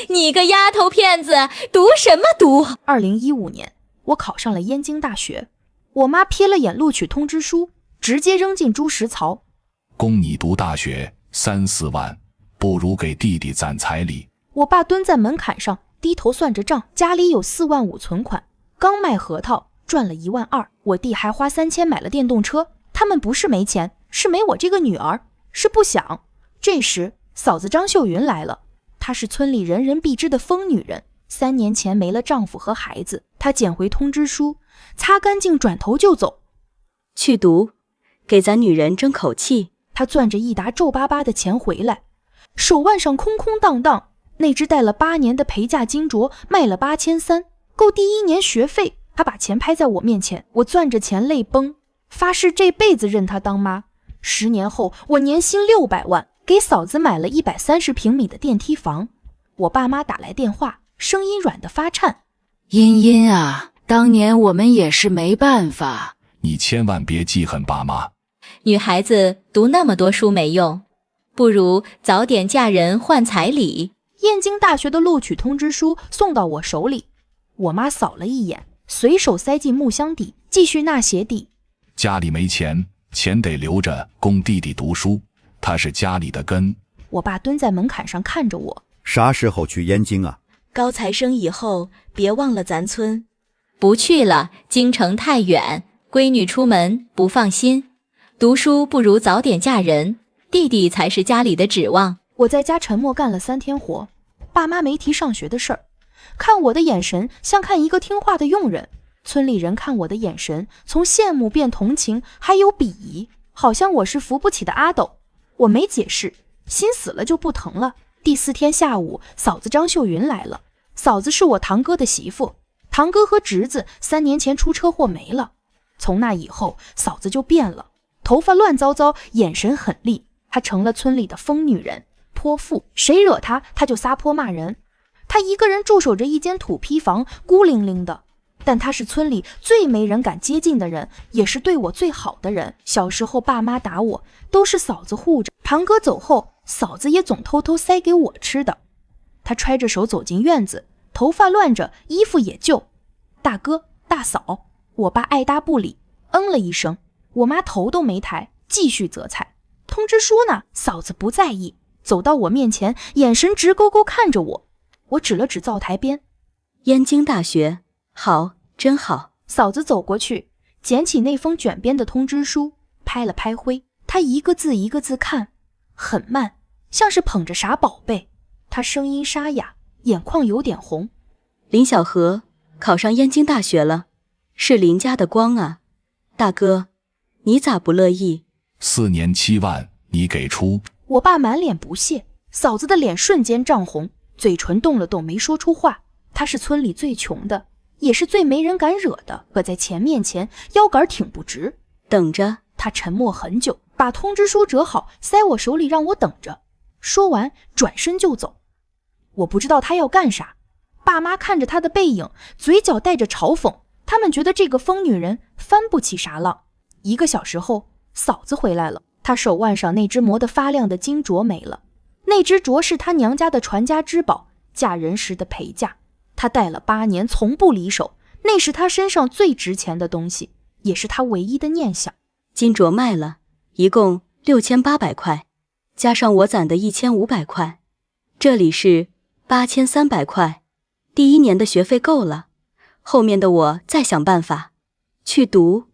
你个丫头片子，读什么读？2015年，我考上了燕京大学，我妈瞥了眼录取通知书，直接扔进猪食槽。供你读大学3、4万，不如给弟弟攒彩礼。我爸蹲在门槛上，低头算着账，家里有4万5存款，刚卖核桃赚了1万2，我弟还花3000买了电动车。他们不是没钱，是没我这个女儿，是不想。这时嫂子张秀云来了，她是村里人人必知的疯女人，3年前没了丈夫和孩子。她捡回通知书，擦干净，转头就走。去读，给咱女人争口气。她攥着一沓皱巴巴的钱回来，手腕上空空荡荡，那只戴了8年的陪嫁金镯卖了8300，够第1年学费。她把钱拍在我面前，我攥着钱泪崩，发誓这辈子认她当妈。10年后，我年薪600万，给嫂子买了130平米的电梯房。我爸妈打来电话，声音软得发颤：茵茵啊，当年我们也是没办法，你千万别记恨爸妈。女孩子读那么多书没用，不如早点嫁人换彩礼。燕京大学的录取通知书送到我手里，我妈扫了一眼，随手塞进木箱底，继续纳鞋底。家里没钱，钱得留着供弟弟读书，他是家里的根。我爸蹲在门槛上看着我：啥时候去燕京啊？高材生以后别忘了咱村。不去了，京城太远，闺女出门不放心。读书不如早点嫁人，弟弟才是家里的指望。我在家沉默干了3天活，爸妈没提上学的事儿，看我的眼神像看一个听话的佣人。村里人看我的眼神从羡慕变同情，还有鄙夷，好像我是扶不起的阿斗。我没解释，心死了就不疼了。第4天下午，嫂子张秀云来了。嫂子是我堂哥的媳妇，堂哥和侄子3年前出车祸没了。从那以后，嫂子就变了，头发乱糟糟，眼神狠厉，她成了村里的疯女人，泼妇，谁惹她，她就撒泼骂人。她一个人驻守着一间土坯房，孤零零的，但她是村里最没人敢接近的人，也是对我最好的人。小时候爸妈打我，都是嫂子护着，堂哥走后，嫂子也总偷偷塞给我吃的。她揣着手走进院子，头发乱着，衣服也旧。大哥，大嫂，我爸爱答不理，了一声。我妈头都没抬，继续择菜。通知书呢？嫂子不在意，走到我面前，眼神直勾勾看着我。我指了指灶台边：燕京大学，好，真好。嫂子走过去，捡起那封卷边的通知书，拍了拍灰。她一个字一个字看，很慢，像是捧着啥宝贝。她声音沙哑，眼眶有点红。林小河考上燕京大学了，是林家的光啊。大哥，你咋不乐意？4年7万，你给出？我爸满脸不屑，嫂子的脸瞬间涨红，嘴唇动了动，没说出话。她是村里最穷的，也是最没人敢惹的，可在钱面前腰杆挺不直。等着。她沉默很久，把通知书折好塞我手里让我等着，说完转身就走。我不知道她要干啥，爸妈看着她的背影，嘴角带着嘲讽，他们觉得这个疯女人翻不起啥浪。1个小时后，嫂子回来了，她手腕上那只磨得发亮的金镯没了，那只镯是她娘家的传家之宝，嫁人时的陪嫁，她戴了8年从不离手，那是她身上最值钱的东西，也是她唯一的念想。金镯卖了，一共6800块，加上我攒的1500块，这里是8300块。第1年的学费够了，后面的我再想办法。去读，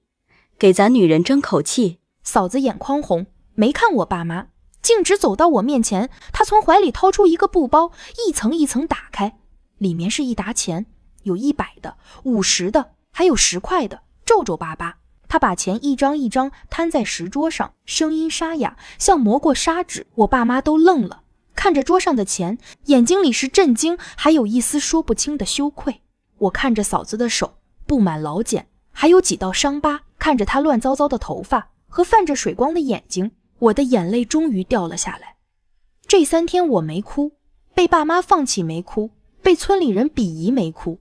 给咱女人争口气。嫂子眼眶红，没看我爸妈，径直走到我面前。她从怀里掏出一个布包，一层一层打开，里面是一沓钱，有100的、50的，还有10块的，皱皱巴巴。她把钱一张一张摊在石桌上，声音沙哑，像磨过砂纸。我爸妈都愣了，看着桌上的钱，眼睛里是震惊，还有一丝说不清的羞愧。我看着嫂子的手，布满老茧，还有几道伤疤，看着她乱糟糟的头发和泛着水光的眼睛，我的眼泪终于掉了下来。这3天我没哭，被爸妈放弃没哭，被村里人鄙夷没哭，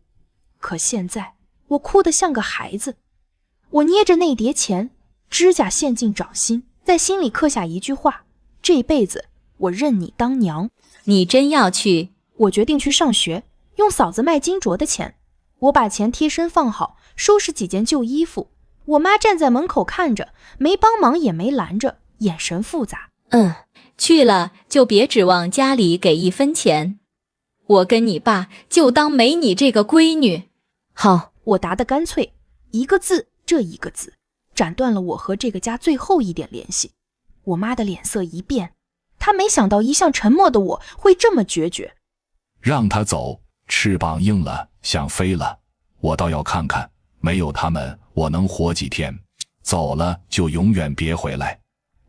可现在我哭得像个孩子。我捏着那叠钱，指甲陷进掌心，在心里刻下一句话：这辈子我认你当娘。你真要去？我决定去上学，用嫂子卖金镯的钱。我把钱贴身放好，收拾几件旧衣服。我妈站在门口看着，没帮忙也没拦着，眼神复杂。去了就别指望家里给1分钱。我跟你爸就当没你这个闺女。好，我答得干脆，一个字，这一个字，斩断了我和这个家最后一点联系。我妈的脸色一变，她没想到一向沉默的我会这么决绝。让他走，翅膀硬了，想飞了。我倒要看看，没有他们，我能活几天？走了就永远别回来。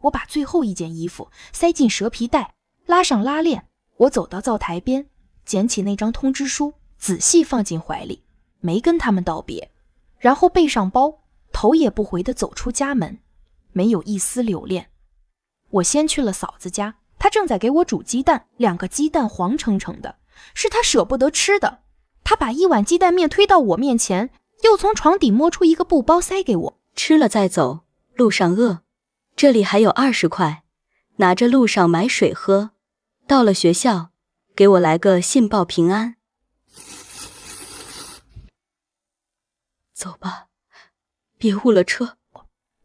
我把最后一件衣服塞进蛇皮袋，拉上拉链。我走到灶台边，捡起那张通知书，仔细放进怀里，没跟他们道别，然后背上包，头也不回地走出家门，没有一丝留恋。我先去了嫂子家，她正在给我煮鸡蛋，2个鸡蛋黄澄澄的，是她舍不得吃的。她把1碗鸡蛋面推到我面前，又从床底摸出一个布包塞给我，吃了再走，路上饿，这里还有20块，拿着路上买水喝，到了学校给我来个信报平安。走吧，别误了车。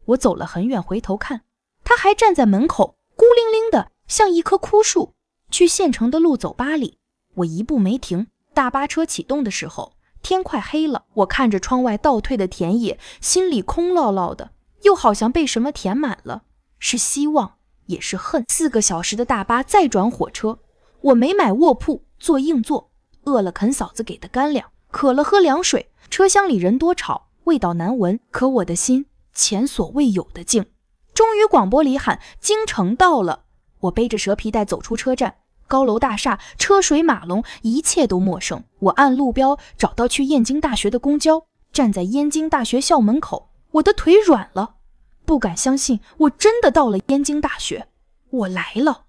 我走了很远，回头看，他还站在门口，孤零零的，像一棵枯树。去县城的路走8里，我一步没停。大巴车启动的时候，天快黑了，我看着窗外倒退的田野，心里空落落的，又好像被什么填满了，是希望，也是恨。4个小时的大巴再转火车，我没买卧铺，坐硬座，饿了啃嫂子给的干粮，渴了喝凉水。车厢里人多吵，味道难闻，可我的心前所未有的静。终于广播里喊京城到了，我背着蛇皮袋走出车站，高楼大厦，车水马龙，一切都陌生。我按路标找到去燕京大学的公交，站在燕京大学校门口，我的腿软了，不敢相信我真的到了燕京大学，我来了。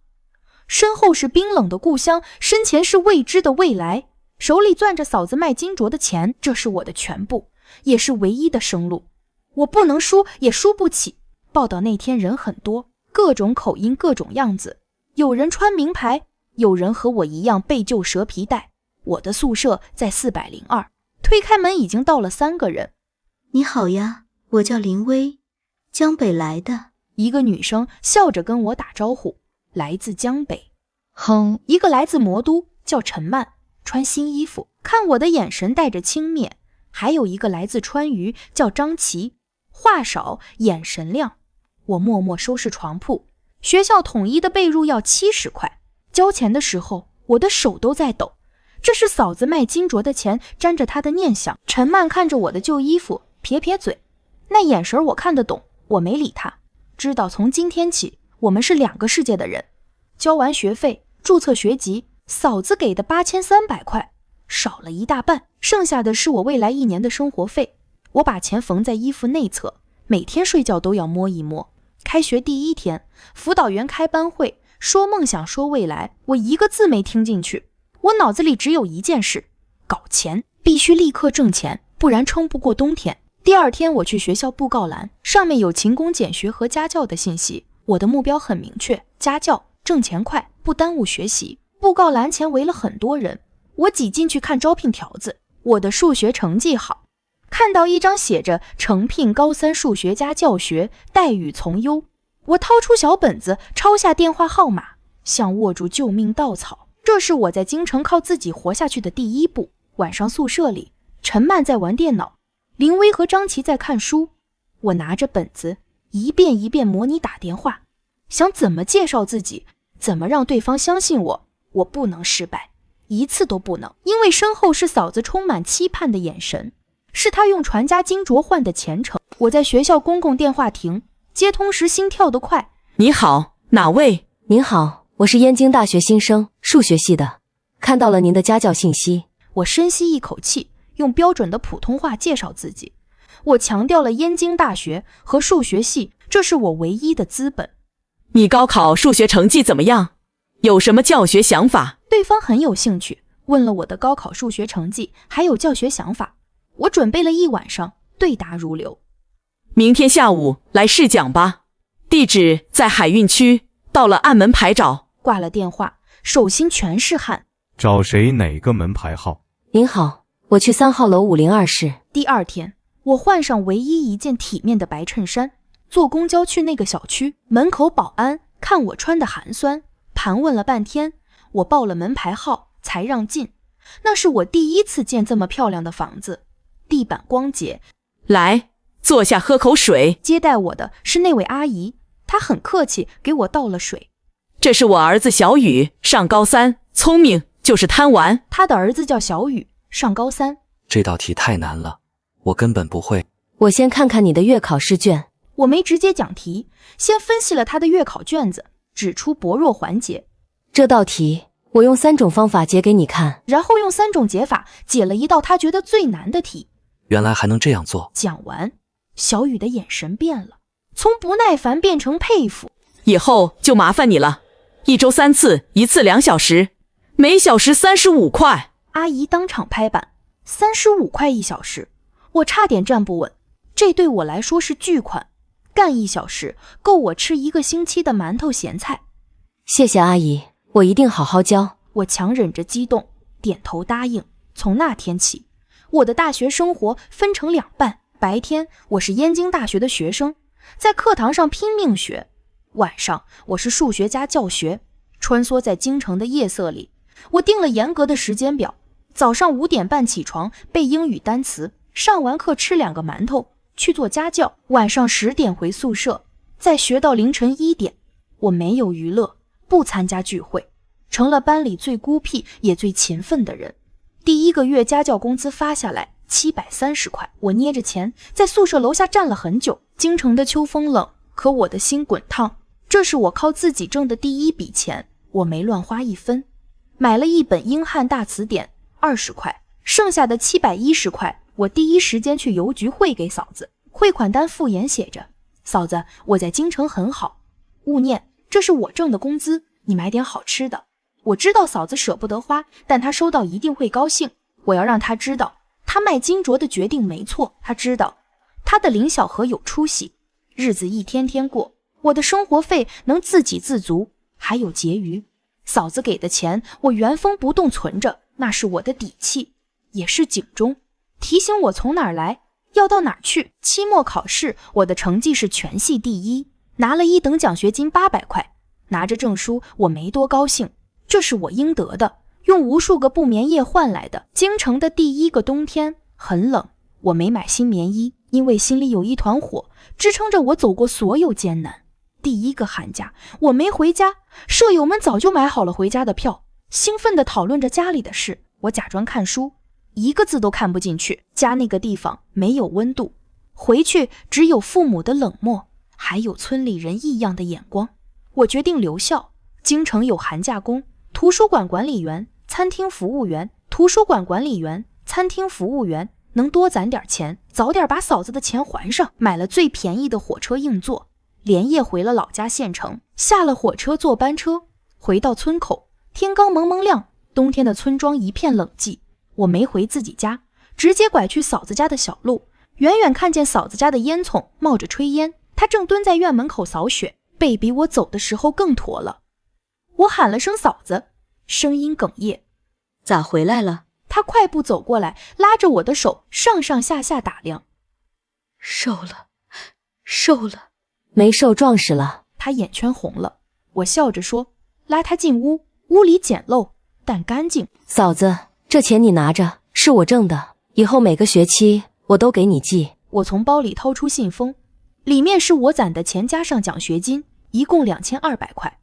身后是冰冷的故乡，身前是未知的未来，手里攥着嫂子卖金镯的钱，这是我的全部，也是唯一的生路。我不能输，也输不起。报道那天人很多，各种口音，各种样子，有人穿名牌，有人和我一样被旧蛇皮袋。我的宿舍在402，推开门已经到了3个人。你好呀，我叫林薇，江北来的。一个女生笑着跟我打招呼，来自江北。哼，一个来自魔都，叫陈曼，穿新衣服，看我的眼神带着轻蔑。还有一个来自川渝，叫张琪，话少，眼神亮。我默默收拾床铺，学校统一的被褥要70块，交钱的时候我的手都在抖。这是嫂子卖金镯的钱，沾着她的念想。陈曼看着我的旧衣服，撇撇嘴，那眼神我看得懂，我没理她，知道从今天起我们是2个世界的人。交完学费，注册学籍，嫂子给的8300块，少了一大半，剩下的是我未来1年的生活费。我把钱缝在衣服内侧，每天睡觉都要摸一摸。开学第1天，辅导员开班会，说梦想说未来，我一个字没听进去。我脑子里只有一件事，搞钱，必须立刻挣钱，不然撑不过冬天。第2天我去学校布告栏，上面有勤工俭学和家教的信息。我的目标很明确，家教，挣钱快，不耽误学习。布告栏前围了很多人，我挤进去看招聘条子。我的数学成绩好，看到一张写着诚聘高3数学家教学，待遇从优。我掏出小本子，抄下电话号码，像握住救命稻草。这是我在京城靠自己活下去的第1步。晚上宿舍里，陈曼在玩电脑，林薇和张琪在看书。我拿着本子，一遍一遍模拟打电话，想怎么介绍自己，怎么让对方相信我。我不能失败，一次都不能，因为身后是嫂子充满期盼的眼神，是她用传家金镯换的前程。我在学校公共电话亭接通时心跳得快。你好，哪位？您好，我是燕京大学新生，数学系的，看到了您的家教信息。我深吸一口气，用标准的普通话介绍自己。我强调了燕京大学和数学系，这是我唯一的资本。你高考数学成绩怎么样？有什么教学想法？对方很有兴趣，问了我的高考数学成绩，还有教学想法。我准备了一晚上，对答如流。明天下午来试讲吧，地址在海运区，到了按门牌找。挂了电话，手心全是汗。找谁哪个门牌号？您好，我去3号楼502室。第二天，我换上唯一一件体面的白衬衫，坐公交去那个小区。门口保安看我穿得寒酸，盘问了半天，我报了门牌号才让进。那是我第一次见这么漂亮的房子，地板光洁。来，坐下喝口水。接待我的是那位阿姨，她很客气，给我倒了水。这是我儿子小雨，上高3，聪明，就是贪玩。他的儿子叫小雨，上高3。这道题太难了，我根本不会。我先看看你的月考试卷。我没直接讲题，先分析了他的月考卷子，指出薄弱环节。这道题我用3种方法解给你看，然后用3种解法解了一道他觉得最难的题。原来还能这样做。讲完，小雨的眼神变了，从不耐烦变成佩服。以后就麻烦你了，1周3次，1次2小时，每小时35块。阿姨当场拍板，35块1小时，我差点站不稳。这对我来说是巨款，干1小时够我吃1个星期的馒头咸菜。谢谢阿姨，我一定好好教。我强忍着激动，点头答应。从那天起，我的大学生活分成2半，白天我是燕京大学的学生，在课堂上拼命学，晚上我是数学家教学，穿梭在京城的夜色里。我定了严格的时间表，早上5点半起床背英语单词，上完课吃2个馒头去做家教，晚上10点回宿舍，再学到凌晨1点。我没有娱乐，不参加聚会，成了班里最孤僻也最勤奋的人。第1个月家教工资发下来730块，我捏着钱在宿舍楼下站了很久。京城的秋风冷，可我的心滚烫。这是我靠自己挣的第1笔钱，我没乱花1分。买了一本英汉大词典20块，剩下的710块我第一时间去邮局汇给嫂子。汇款单附言写着：嫂子，我在京城很好，勿念，这是我挣的工资，你买点好吃的。我知道嫂子舍不得花，但她收到一定会高兴。我要让她知道，她卖金镯的决定没错，她知道她的林小河有出息。日子一天天过，我的生活费能自给自足，还有结余。嫂子给的钱我原封不动存着，那是我的底气，也是警钟，提醒我从哪儿来，要到哪儿去。期末考试我的成绩是全系第1，拿了1等奖学金800块。拿着证书我没多高兴，这是我应得的，用无数个不眠夜换来的。京城的第1个冬天很冷，我没买新棉衣，因为心里有一团火支撑着我走过所有艰难。第1个寒假我没回家，舍友们早就买好了回家的票，兴奋地讨论着家里的事。我假装看书，1个字都看不进去。家那个地方没有温度，回去只有父母的冷漠，还有村里人异样的眼光。我决定留校。京城有寒假工，图书馆管理员、餐厅服务员，图书馆管理员、餐厅服务员，能多攒点钱，早点把嫂子的钱还上。买了最便宜的火车硬座，连夜回了老家县城。下了火车坐班车，回到村口，天刚蒙蒙亮，冬天的村庄一片冷寂。我没回自己家，直接拐去嫂子家的小路。远远看见嫂子家的烟囱冒着炊烟，她正蹲在院门口扫雪，背比我走的时候更驼了。我喊了声嫂子，声音哽咽。咋回来了？她快步走过来，拉着我的手上上下下打量。瘦了，瘦了。没瘦，壮实了。她眼圈红了。我笑着说，拉她进屋，屋里简陋但干净。嫂子，这钱你拿着，是我挣的，以后每个学期我都给你寄。我从包里掏出信封，里面是我攒的钱加上奖学金，一共2200块。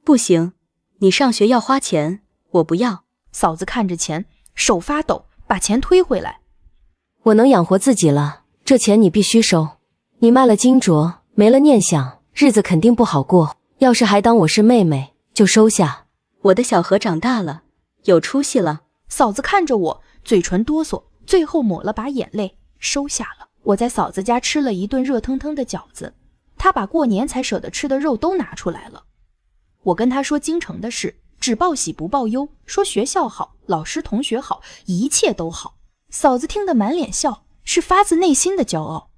不行，你上学要花钱，我不要。嫂子看着钱，手发抖，把钱推回来。我能养活自己了，这钱你必须收。你卖了金镯，没了念想，日子肯定不好过。要是还当我是妹妹，就收下。我的小何长大了，有出息了。嫂子看着我，嘴唇哆嗦，最后抹了把眼泪，收下了。我在嫂子家吃了一顿热腾腾的饺子，她把过年才舍得吃的肉都拿出来了。我跟她说京城的事，只报喜不报忧，说学校好，老师同学好，一切都好。嫂子听得满脸笑，是发自内心的骄傲。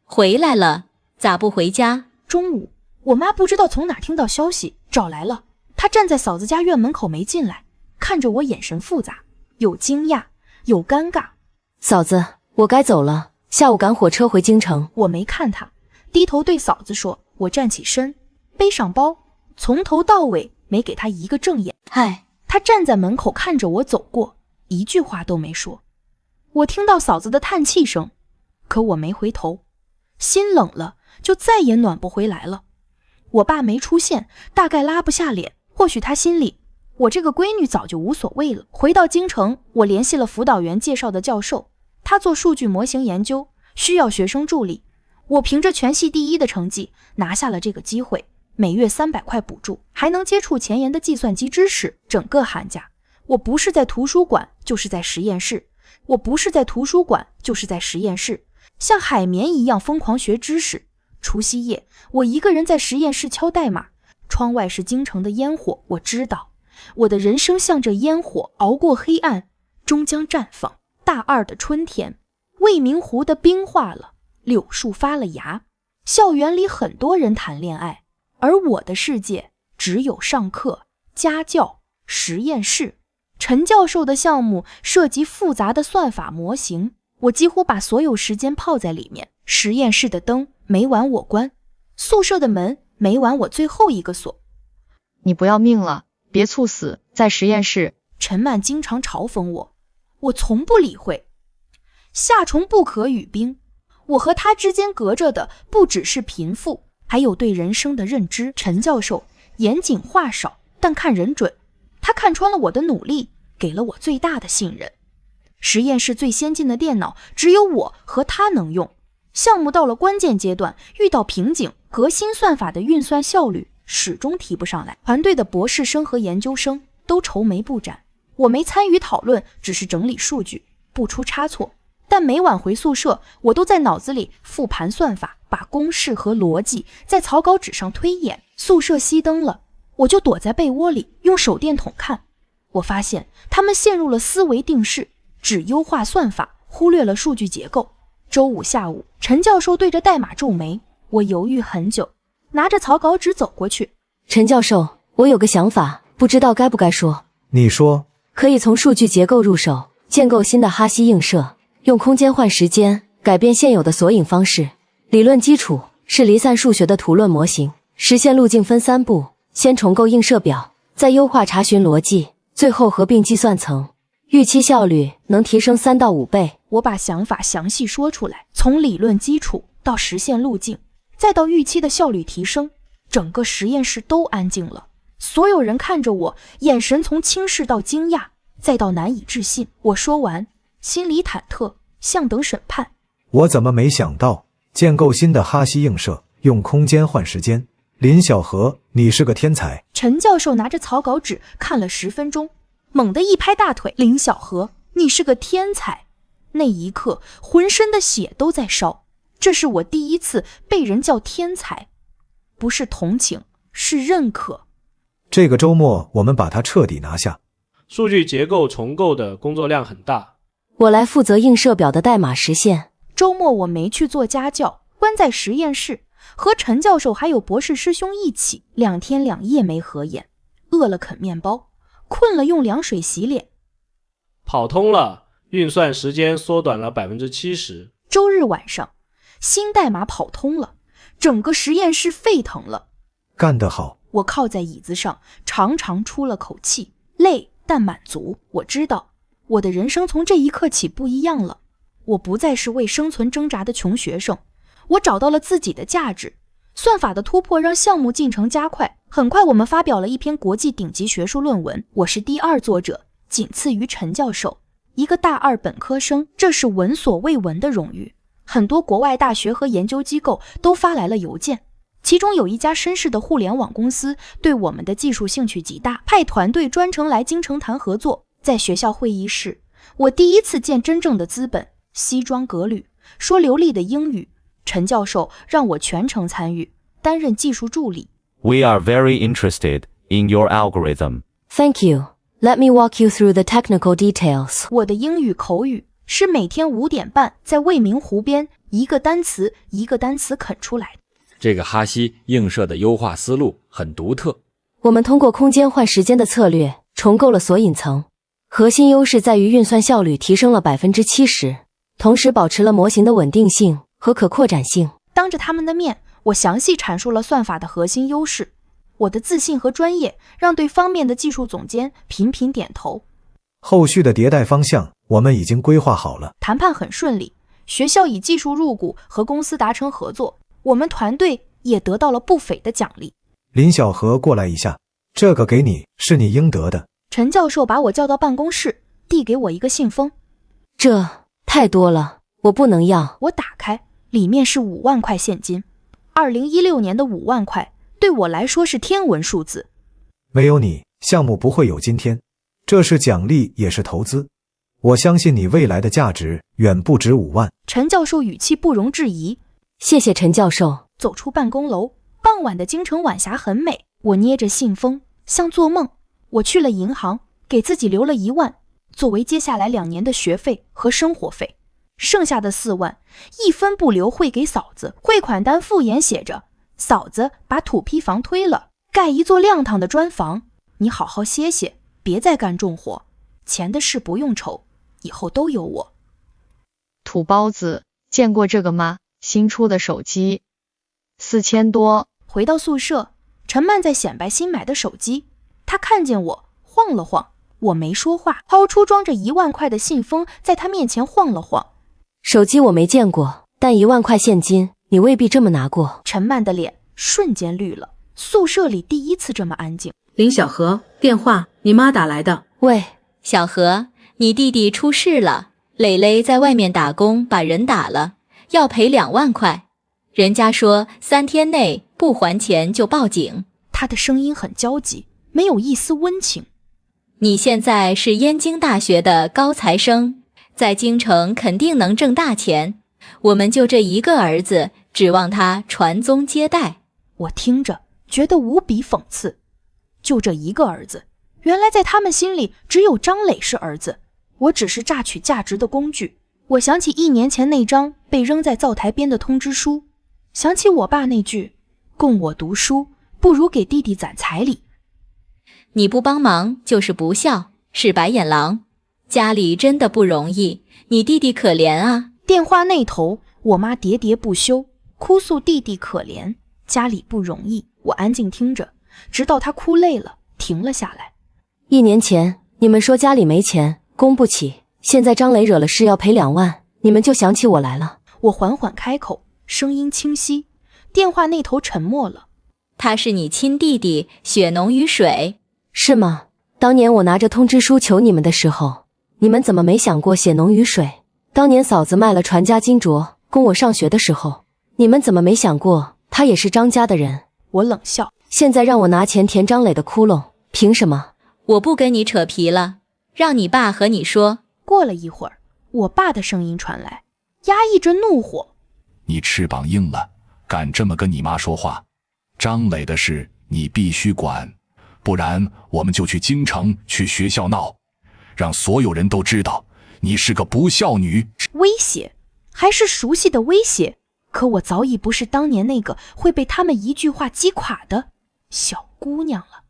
回来了，咋不回家？中午，我妈不知道从哪听到消息，找来了。她站在嫂子家院门口没进来，看着我眼神复杂，有惊讶，有尴尬。嫂子，我该走了，下午赶火车回京城。我没看他，低头对嫂子说。我站起身，背上包，从头到尾没给他一个正眼。嗨，他站在门口看着我走过，一句话都没说。我听到嫂子的叹气声，可我没回头，心冷了，就再也暖不回来了。我爸没出现，大概拉不下脸，或许他心里我这个闺女早就无所谓了。回到京城，我联系了辅导员介绍的教授，他做数据模型研究，需要学生助理。我凭着全系第一的成绩拿下了这个机会，每月300块补助，还能接触前沿的计算机知识。整个寒假，我不是在图书馆，就是在实验室。像海绵一样疯狂学知识。除夕夜，我一个人在实验室敲代码，窗外是京城的烟火。我知道，我的人生像这烟火，熬过黑暗，终将绽放。大2的春天，未名湖的冰化了，柳树发了芽，校园里很多人谈恋爱，而我的世界只有上课、家教、实验室。陈教授的项目涉及复杂的算法模型，我几乎把所有时间泡在里面。实验室的灯没完我关，宿舍的门没完我最后一个锁。你不要命了，别猝死在实验室。陈曼经常嘲讽我，我从不理会。夏虫不可语冰，我和他之间隔着的不只是贫富，还有对人生的认知。陈教授严谨话少，但看人准，他看穿了我的努力，给了我最大的信任。实验室最先进的电脑只有我和他能用，项目到了关键阶段，遇到瓶颈，核心算法的运算效率始终提不上来。团队的博士生和研究生都愁眉不展，我没参与讨论，只是整理数据，不出差错。但每晚回宿舍，我都在脑子里复盘算法，把公式和逻辑在草稿纸上推演。宿舍熄灯了，我就躲在被窝里用手电筒看。我发现他们陷入了思维定式，只优化算法，忽略了数据结构。周五下午，陈教授对着代码皱眉，我犹豫很久，拿着草稿纸走过去。陈教授，我有个想法，不知道该不该说。你说。可以从数据结构入手，建构新的哈希映射，用空间换时间，改变现有的索引方式。理论基础是离散数学的图论模型，实现路径分3步，先重构映射表，再优化查询逻辑，最后合并计算层，预期效率能提升3到5倍。我把想法详细说出来，从理论基础到实现路径，再到预期的效率提升。整个实验室都安静了，所有人看着我，眼神从轻视到惊讶，再到难以置信。我说完，心里忐忑，像等审判。我怎么没想到建构新的哈希映射，用空间换时间？林小河，你是个天才。陈教授拿着草稿纸看了10分钟，猛地一拍大腿，林小河，你是个天才。那一刻，浑身的血都在烧。这是我第一次被人叫天才，不是同情，是认可。这个周末我们把它彻底拿下。数据结构重构的工作量很大，我来负责映射表的代码实现。周末我没去做家教，关在实验室，和陈教授还有博士师兄一起，2天2夜没合眼，饿了啃面包，困了用凉水洗脸。跑通了，运算时间缩短了 70%。周日晚上，新代码跑通了，整个实验室沸腾了。干得好。我靠在椅子上，长长出了口气，累但满足。我知道，我的人生从这一刻起不一样了。我不再是为生存挣扎的穷学生，我找到了自己的价值。算法的突破让项目进程加快，很快我们发表了一篇国际顶级学术论文，我是第2作者，仅次于陈教授，一个大2本科生，这是闻所未闻的荣誉。很多国外大学和研究机构都发来了邮件，其中有一家绅士的互联网公司对我们的技术兴趣极大，派团队专程来京城谈合作。在学校会议室，我第一次见真正的资本，西装革履，说流利的英语。陈教授让我全程参与，担任技术助理。We are very interested in your algorithm. Thank you. Let me walk you through the technical details. 我的英语口语是每天5点半在未名湖边一个单词一个单词啃出来的。这个哈希映射的优化思路很独特。我们通过空间换时间的策略，重构了索引层。核心优势在于运算效率提升了70%，同时保持了模型的稳定性和可扩展性。当着他们的面，我详细阐述了算法的核心优势。我的自信和专业让对方面的技术总监频频点头。后续的迭代方向我们已经规划好了。谈判很顺利，学校以技术入股和公司达成合作，我们团队也得到了不菲的奖励。林小河，过来一下，这个给你，是你应得的。陈教授把我叫到办公室，递给我一个信封。这太多了，我不能要。我打开，里面是5万块现金。2016年的5万块对我来说是天文数字。没有你，项目不会有今天。这是奖励，也是投资。我相信你未来的价值远不止5万。陈教授语气不容置疑。谢谢陈教授。走出办公楼，傍晚的京城晚霞很美。我捏着信封，像做梦。我去了银行，给自己留了1万，作为接下来2年的学费和生活费。剩下的4万，一分不留汇给嫂子。汇款单附言写着：嫂子把土坯房推了，盖一座亮堂的砖房。你好好歇歇，别再干重活。钱的事不用愁，以后都有我。土包子，见过这个吗？新出的手机，4000多。回到宿舍，陈曼在显摆新买的手机。他看见我，晃了晃。我没说话，掏出装着1万块的信封，在他面前晃了晃。手机我没见过，但1万块现金，你未必这么拿过。陈曼的脸瞬间绿了，宿舍里第一次这么安静。林小河，电话，你妈打来的。喂，小何，你弟弟出事了，磊磊在外面打工把人打了，要赔2万块。人家说3天内不还钱就报警。他的声音很焦急，没有一丝温情。你现在是燕京大学的高材生，在京城肯定能挣大钱。我们就这一个儿子，指望他传宗接代。我听着觉得无比讽刺。就这一个儿子，原来在他们心里只有张磊是儿子，我只是榨取价值的工具。我想起1年前那张被扔在灶台边的通知书，想起我爸那句供我读书不如给弟弟攒彩礼。你不帮忙就是不孝，是白眼狼。家里真的不容易，你弟弟可怜啊。电话那头，我妈喋喋不休，哭诉弟弟可怜，家里不容易。我安静听着，直到他哭累了，停了下来。1年前你们说家里没钱，供不起，现在张磊惹了事要赔2万，你们就想起我来了。我缓缓开口，声音清晰。电话那头沉默了。他是你亲弟弟，血浓于水。是吗？当年我拿着通知书求你们的时候，你们怎么没想过血浓于水？当年嫂子卖了传家金镯供我上学的时候，你们怎么没想过他也是张家的人？我冷笑。现在让我拿钱填张磊的窟窿，凭什么？我不跟你扯皮了，让你爸和你说。过了一会儿，我爸的声音传来，压抑着怒火。你翅膀硬了，敢这么跟你妈说话？张磊的事你必须管，不然我们就去京城去学校闹，让所有人都知道你是个不孝女。威胁，还是熟悉的威胁。可我早已不是当年那个会被他们一句话击垮的小姑娘了。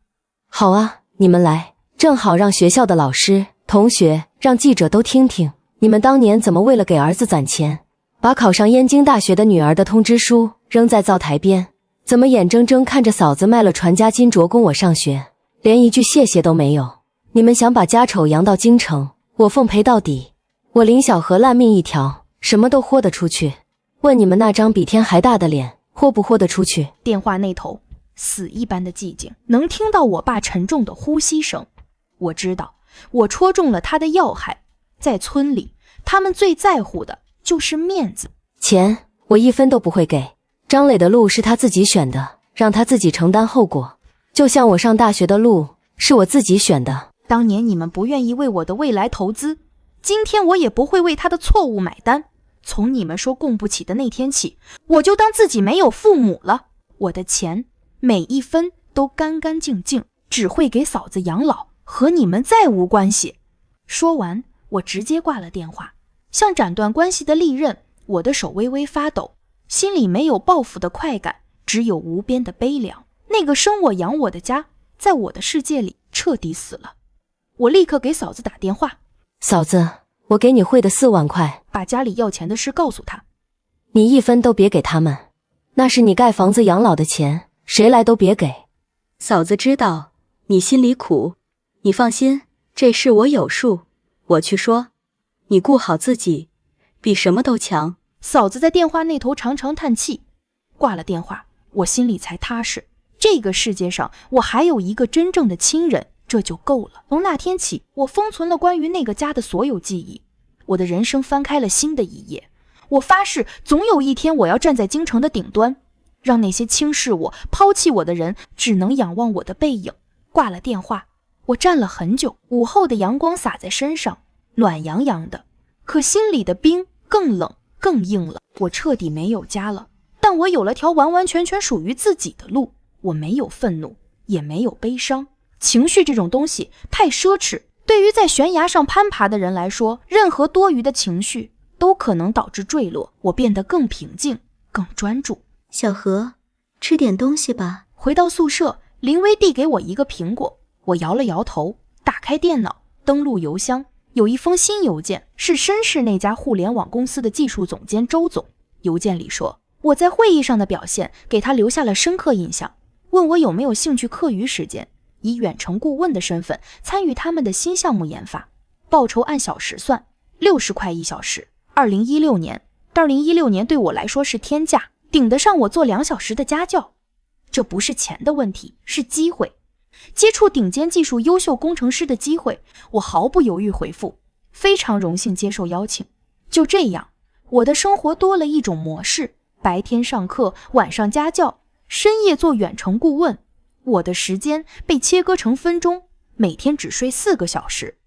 好啊，你们来，正好让学校的老师、同学，让记者都听听，你们当年怎么为了给儿子攒钱，把考上燕京大学的女儿的通知书扔在灶台边，怎么眼睁睁看着嫂子卖了传家金镯供我上学，连一句谢谢都没有。你们想把家丑扬到京城，我奉陪到底。我林小河烂命一条，什么都豁得出去。问你们那张比天还大的脸，豁不豁得出去？电话那头死一般的寂静，能听到我爸沉重的呼吸声。我知道我戳中了他的要害，在村里他们最在乎的就是面子。钱我1分都不会给。张磊的路是他自己选的，让他自己承担后果，就像我上大学的路是我自己选的。当年你们不愿意为我的未来投资，今天我也不会为他的错误买单。从你们说供不起的那天起，我就当自己没有父母了。我的钱每一分都干干净净，只会给嫂子养老，和你们再无关系。说完，我直接挂了电话。像斩断关系的利刃，我的手微微发抖，心里没有报复的快感，只有无边的悲凉。那个生我养我的家，在我的世界里彻底死了。我立刻给嫂子打电话。嫂子，我给你汇的4万块，把家里要钱的事告诉他。你1分都别给他们，那是你盖房子养老的钱，谁来都别给。嫂子知道你心里苦，你放心，这事我有数，我去说，你顾好自己，比什么都强。嫂子在电话那头长长叹气，挂了电话，我心里才踏实。这个世界上我还有一个真正的亲人，这就够了。从那天起，我封存了关于那个家的所有记忆，我的人生翻开了新的一页。我发誓，总有一天我要站在京城的顶端，让那些轻视我、抛弃我的人只能仰望我的背影。挂了电话，我站了很久，午后的阳光洒在身上，暖洋洋的，可心里的冰更冷更硬了。我彻底没有家了，但我有了条完完全全属于自己的路。我没有愤怒，也没有悲伤。情绪这种东西太奢侈，对于在悬崖上攀爬的人来说，任何多余的情绪都可能导致坠落。我变得更平静，更专注。小何，吃点东西吧。回到宿舍，林薇递给我一个苹果，我摇了摇头，打开电脑，登录邮箱，有一封新邮件，是绅士那家互联网公司的技术总监周总。邮件里说，我在会议上的表现给他留下了深刻印象，问我有没有兴趣课余时间以远程顾问的身份参与他们的新项目研发，报酬按小时算，60块1小时。2016年对我来说是天价，顶得上我做2小时的家教。这不是钱的问题，是机会。接触顶尖技术优秀工程师的机会，我毫不犹豫回复，非常荣幸接受邀请。就这样，我的生活多了一种模式，白天上课，晚上家教，深夜做远程顾问。我的时间被切割成分钟，每天只睡4个小时。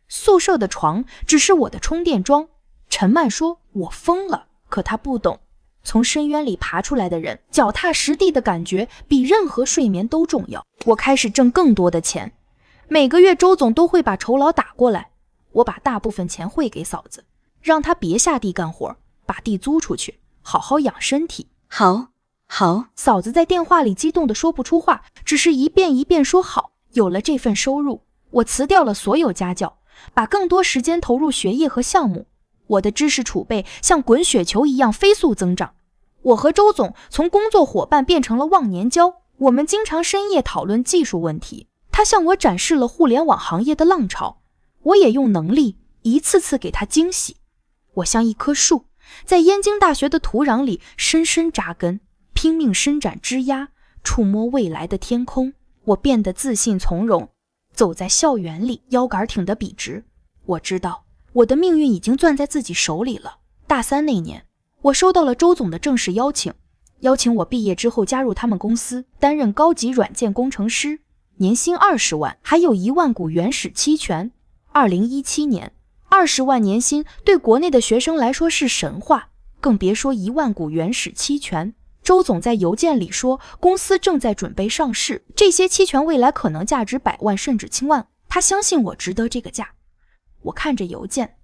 宿舍的床只是我的充电桩。陈曼说我疯了，可他不懂，从深渊里爬出来的人，脚踏实地的感觉比任何睡眠都重要。我开始挣更多的钱，每个月周总都会把酬劳打过来，我把大部分钱汇给嫂子，让她别下地干活，把地租出去，好好养身体。好。嫂子在电话里激动的说不出话，只是一遍一遍说好。有了这份收入，我辞掉了所有家教，把更多时间投入学业和项目。我的知识储备像滚雪球一样飞速增长。我和周总从工作伙伴变成了忘年交，我们经常深夜讨论技术问题。他向我展示了互联网行业的浪潮，我也用能力一次次给他惊喜。我像一棵树，在燕京大学的土壤里深深扎根，拼命伸展枝桠，触摸未来的天空。我变得自信从容，走在校园里腰杆挺得笔直。我知道我的命运已经攥在自己手里了。大3那年，我收到了周总的正式邀请我毕业之后加入他们公司，担任高级软件工程师，年薪20万，还有1万股原始期权。2017年，20万年薪对国内的学生来说是神话，更别说1万股原始期权。周总在邮件里说，公司正在准备上市，这些期权未来可能价值100万甚至1000万，他相信我值得这个价。我看着邮件，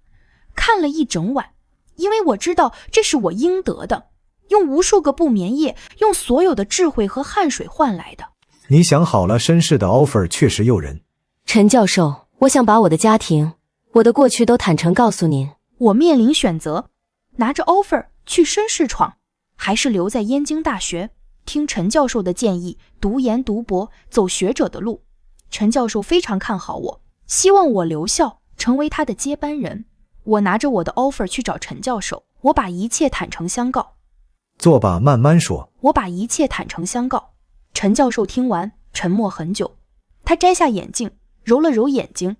看了一整晚，因为我知道这是我应得的，用无数个不眠夜，用所有的智慧和汗水换来的。你想好了，绅士的 offer 确实诱人。陈教授，我想把我的家庭、我的过去都坦诚告诉您。我面临选择，拿着 offer 去绅士闯，还是留在燕京大学，听陈教授的建议，读研读博，走学者的路。陈教授非常看好我，希望我留校，成为他的接班人。我拿着我的 offer 去找陈教授，我把一切坦诚相告。坐吧，慢慢说。我把一切坦诚相告。陈教授听完，沉默很久，他摘下眼镜，揉了揉眼睛。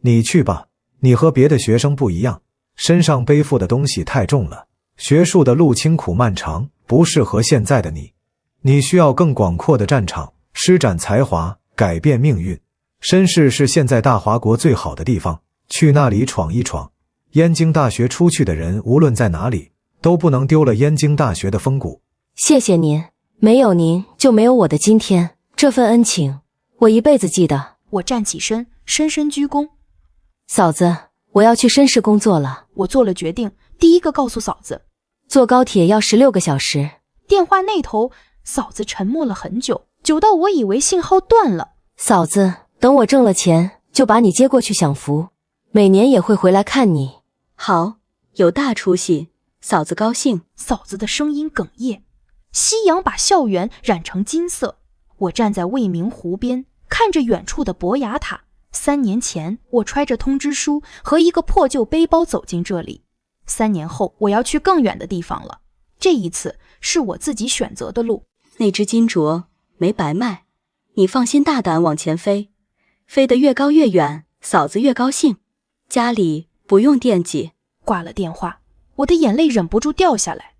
你去吧，你和别的学生不一样，身上背负的东西太重了，学术的路清苦漫长，不适合现在的你。你需要更广阔的战场，施展才华，改变命运。绅士是现在大华国最好的地方，去那里闯一闯。燕京大学出去的人，无论在哪里，都不能丢了燕京大学的风骨。谢谢您，没有您就没有我的今天，这份恩情我一辈子记得。我站起身，深深鞠躬。嫂子，我要去绅士工作了。我做了决定，第一个告诉嫂子。坐高铁要16个小时。电话那头，嫂子沉默了很久，久到我以为信号断了。嫂子，等我挣了钱，就把你接过去享福，每年也会回来看你。好，有大出息，嫂子高兴。嫂子的声音哽咽。夕阳把校园染成金色，我站在未名湖边，看着远处的博雅塔。3年前，我揣着通知书和一个破旧背包走进这里。3年后，我要去更远的地方了。这一次是我自己选择的路。那只金镯没白卖，你放心大胆往前飞，飞得越高越远，嫂子越高兴。家里不用惦记。挂了电话，我的眼泪忍不住掉下来。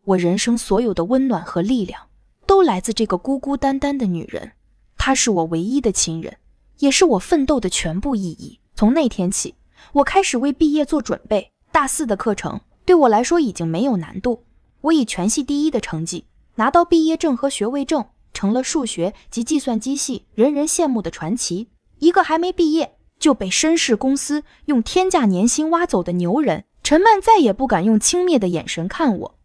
我人生所有的温暖和力量，都来自这个孤孤单单的女人。她是我唯一的亲人，也是我奋斗的全部意义。从那天起，我开始为毕业做准备。大4的课程对我来说已经没有难度，我以全系第1的成绩拿到毕业证和学位证，成了数学及计算机系人人羡慕的传奇。一个还没毕业就被绅士公司用天价年薪挖走的牛人，陈曼再也不敢用轻蔑的眼神看我。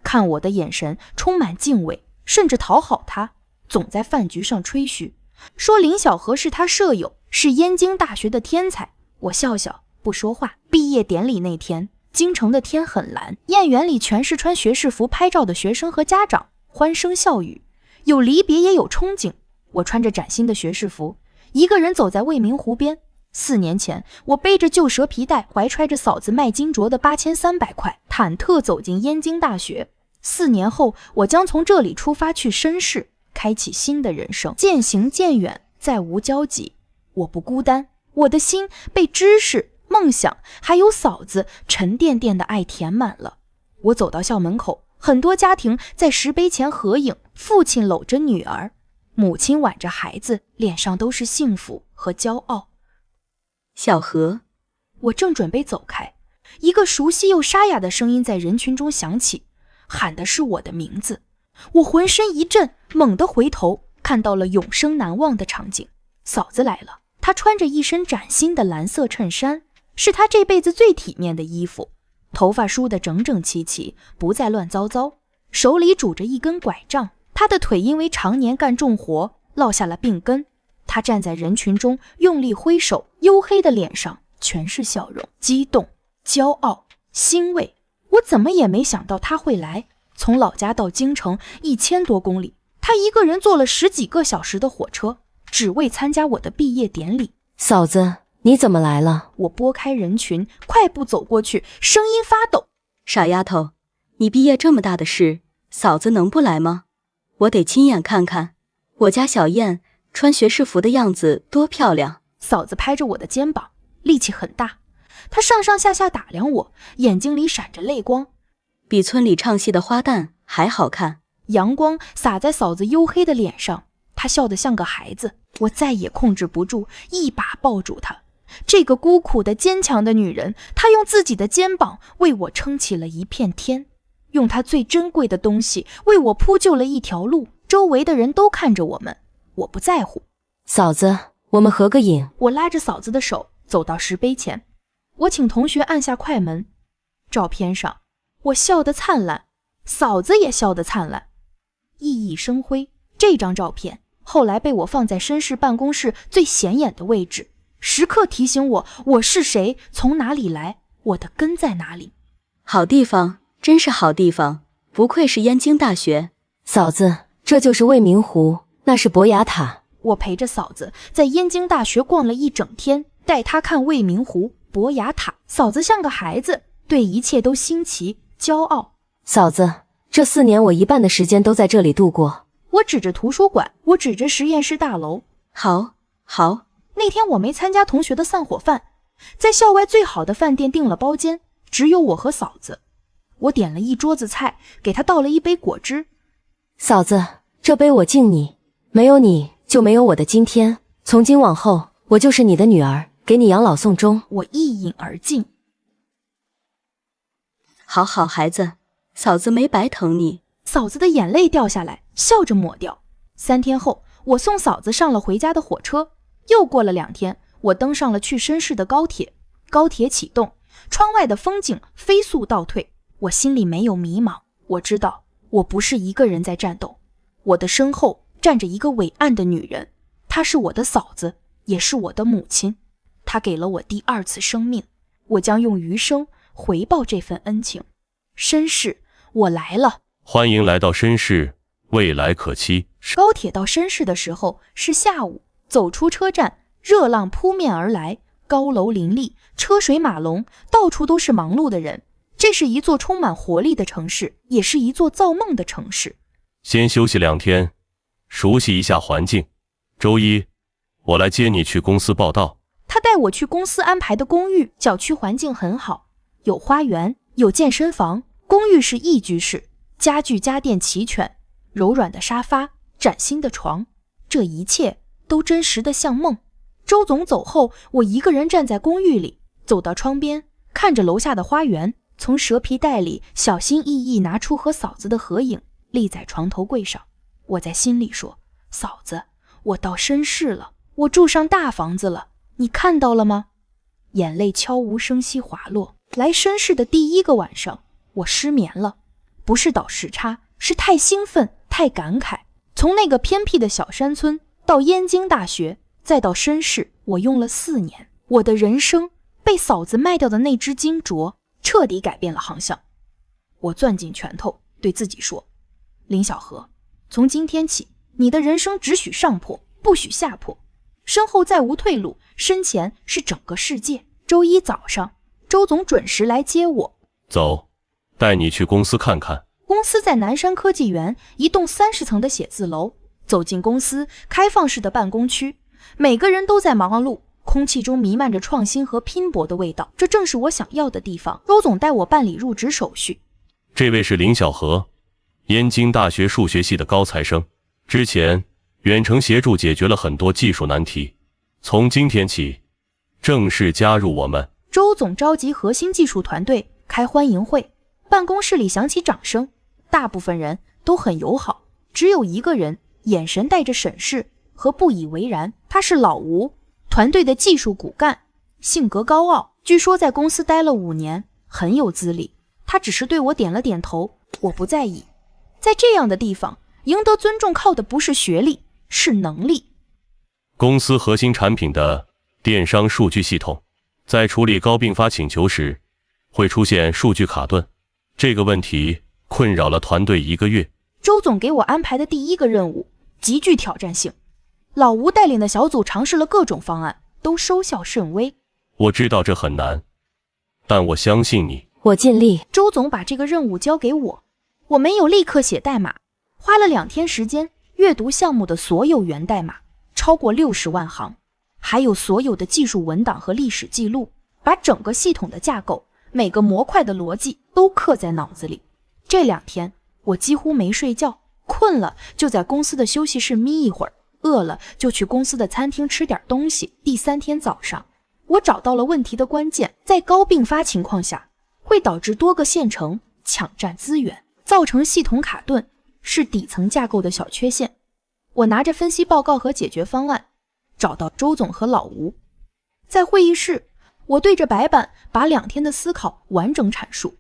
看我的眼神充满敬畏，甚至讨好他，总在饭局上吹嘘，说林小河是他舍友，是燕京大学的天才。我笑笑不说话。毕业典礼那天，京城的天很蓝，燕园里全是穿学士服拍照的学生和家长，欢声笑语，有离别也有憧憬。我穿着崭新的学士服，一个人走在未名湖边。4年前，我背着旧蛇皮袋，怀揣着嫂子卖金镯的8300块，忐忑走进燕京大学。4年后，我将从这里出发去绅士，开启新的人生。渐行渐远，再无交集。我不孤单，我的心被知识、梦想还有嫂子沉甸甸的爱填满了。我走到校门口，很多家庭在石碑前合影，父亲搂着女儿，母亲挽着孩子，脸上都是幸福和骄傲。小何，我正准备走开，一个熟悉又沙哑的声音在人群中响起，喊的是我的名字。我浑身一震，猛地回头，看到了永生难忘的场景。嫂子来了，她穿着一身崭新的蓝色衬衫，是她这辈子最体面的衣服，头发梳得整整齐齐，不再乱糟糟，手里拄着一根拐杖。她的腿因为常年干重活落下了病根。她站在人群中用力挥手，黝黑的脸上全是笑容，激动、骄傲、欣慰。我怎么也没想到她会来。从老家到京城1000多公里，她一个人坐了10几个小时的火车，只为参加我的毕业典礼。嫂子，你怎么来了？我拨开人群，快步走过去，声音发抖。傻丫头，你毕业这么大的事，嫂子能不来吗？我得亲眼看看我家小燕穿学士服的样子多漂亮。嫂子拍着我的肩膀，力气很大，她上上下下打量我，眼睛里闪着泪光。比村里唱戏的花旦还好看。阳光洒在嫂子黝黑的脸上，她笑得像个孩子。我再也控制不住，一把抱住她。这个孤苦的坚强的女人，她用自己的肩膀为我撑起了一片天，用她最珍贵的东西为我铺就了一条路。周围的人都看着我们，我不在乎。嫂子，我们合个影。我拉着嫂子的手走到石碑前，我请同学按下快门。照片上我笑得灿烂，嫂子也笑得灿烂，熠熠生辉。这张照片后来被我放在绅士办公室最显眼的位置，时刻提醒我是谁，从哪里来，我的根在哪里。好地方，真是好地方，不愧是燕京大学。嫂子，这就是未名湖，那是博雅塔。我陪着嫂子在燕京大学逛了一整天，带她看未名湖、博雅塔。嫂子像个孩子，对一切都新奇、骄傲。嫂子，这4年我一半的时间都在这里度过。我指着图书馆，我指着实验室大楼。好。那天我没参加同学的散伙饭，在校外最好的饭店订了包间，只有我和嫂子。我点了一桌子菜，给她倒了一杯果汁。嫂子，这杯我敬你，没有你就没有我的今天。从今往后，我就是你的女儿，给你养老送终。我一饮而尽。好孩子，嫂子没白疼你。嫂子的眼泪掉下来，笑着抹掉。3天后，我送嫂子上了回家的火车。又过了2天，我登上了去绅士的高铁。高铁启动，窗外的风景飞速倒退。我心里没有迷茫，我知道我不是一个人在战斗，我的身后站着一个伟岸的女人，她是我的嫂子，也是我的母亲。他给了我第2次生命，我将用余生回报这份恩情。绅士，我来了。欢迎来到绅士，未来可期。高铁到绅士的时候是下午，走出车站，热浪扑面而来，高楼林立，车水马龙，到处都是忙碌的人。这是一座充满活力的城市，也是一座造梦的城市。先休息2天，熟悉一下环境。周一，我来接你去公司报到。他带我去公司安排的公寓，小区环境很好，有花园，有健身房。公寓是一居室，家具家电齐全，柔软的沙发，崭新的床，这一切都真实的像梦。周总走后，我一个人站在公寓里，走到窗边，看着楼下的花园，从蛇皮袋里小心翼翼拿出和嫂子的合影，立在床头柜上。我在心里说，嫂子，我到绅士了，我住上大房子了，你看到了吗？眼泪悄无声息滑落。来绅士的第1个晚上，我失眠了，不是倒时差，是太兴奋，太感慨。从那个偏僻的小山村到燕京大学，再到绅士，我用了4年。我的人生被嫂子卖掉的那只金镯彻底改变了航向。我攥紧拳头，对自己说，林小河，从今天起，你的人生只许上坡，不许下坡，身后再无退路，身前是整个世界。周一早上，周总准时来接我。走，带你去公司看看。公司在南山科技园，一栋30层的写字楼。走进公司，开放式的办公区，每个人都在忙碌，空气中弥漫着创新和拼搏的味道。这正是我想要的地方。周总带我办理入职手续。这位是林小河，燕京大学数学系的高材生，之前远程协助解决了很多技术难题，从今天起正式加入我们。周总召集核心技术团队开欢迎会，办公室里响起掌声，大部分人都很友好，只有一个人眼神带着审视和不以为然。他是老吴，团队的技术骨干，性格高傲，据说在公司待了5年，很有资历。他只是对我点了点头，我不在意。在这样的地方，赢得尊重靠的不是学历，是能力。公司核心产品的电商数据系统，在处理高并发请求时，会出现数据卡顿，这个问题困扰了团队1个月。周总给我安排的第1个任务极具挑战性，老吴带领的小组尝试了各种方案，都收效甚微。我知道这很难，但我相信你。我尽力。周总把这个任务交给我，我没有立刻写代码，花了2天时间阅读项目的所有源代码，超过60万行，还有所有的技术文档和历史记录，把整个系统的架构，每个模块的逻辑都刻在脑子里。这2天我几乎没睡觉，困了就在公司的休息室眯一会儿，饿了就去公司的餐厅吃点东西。第3天早上，我找到了问题的关键，在高并发情况下，会导致多个线程抢占资源，造成系统卡顿，是底层架构的小缺陷。我拿着分析报告和解决方案，找到周总和老吴。在会议室，我对着白板把2天的思考完整阐述。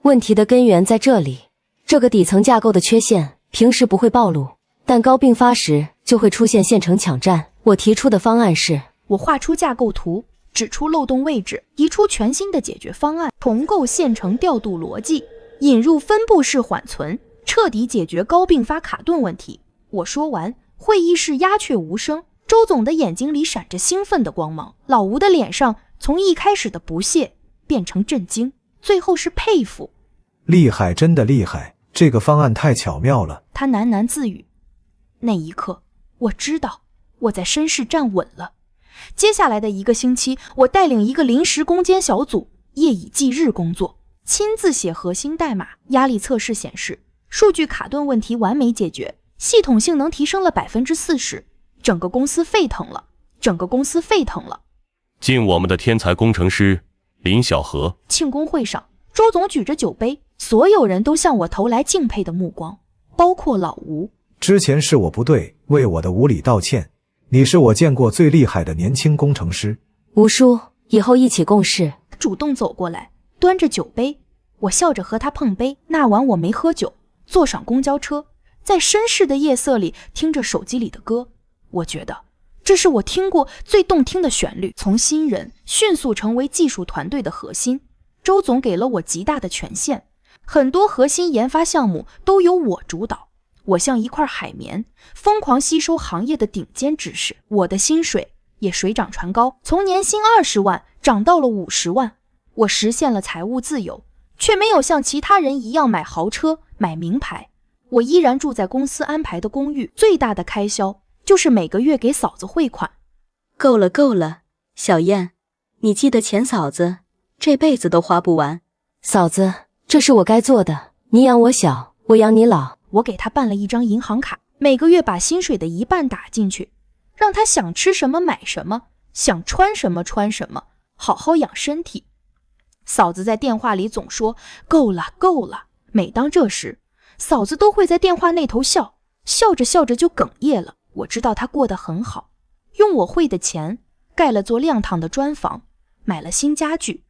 问题的根源在这里，这个底层架构的缺陷平时不会暴露，但高并发时就会出现线程抢占。我提出的方案是，我画出架构图，指出漏洞位置，提出全新的解决方案，重构线程调度逻辑，引入分布式缓存，彻底解决高并发卡顿问题。我说完，会议室鸦雀无声，周总的眼睛里闪着兴奋的光芒，老吴的脸上从一开始的不屑变成震惊，最后是佩服。厉害，真的厉害，这个方案太巧妙了。他喃喃自语。那一刻，我知道我在绅士站稳了。接下来的1个星期，我带领一个临时攻坚小组，夜以继日工作，亲自写核心代码。压力测试显示，数据卡顿问题完美解决，系统性能提升了40%，整个公司沸腾了，整个公司沸腾了。敬我们的天才工程师林小河。庆功会上，周总举着酒杯，所有人都向我投来敬佩的目光，包括老吴。之前是我不对，为我的无礼道歉。你是我见过最厉害的年轻工程师。吴叔，以后一起共事。主动走过来，端着酒杯，我笑着和他碰杯。那晚我没喝酒，坐上公交车，在绅士的夜色里听着手机里的歌。我觉得这是我听过最动听的旋律，从新人迅速成为技术团队的核心。周总给了我极大的权限，很多核心研发项目都由我主导。我像一块海绵，疯狂吸收行业的顶尖知识。我的薪水也水涨船高，从年薪20万涨到了50万。我实现了财务自由，却没有像其他人一样买豪车、买名牌。我依然住在公司安排的公寓，最大的开销就是每个月给嫂子汇款。够了够了，小燕，你记得钱嫂子这辈子都花不完。嫂子，这是我该做的，你养我小，我养你老。我给他办了一张银行卡，每个月把薪水的一半打进去，让他想吃什么买什么，想穿什么穿什么，好好养身体。嫂子在电话里总说够了够了，每当这时，嫂子都会在电话那头笑，笑着笑着就哽咽了。我知道她过得很好，用我汇的钱盖了座亮堂的砖房，买了新家具，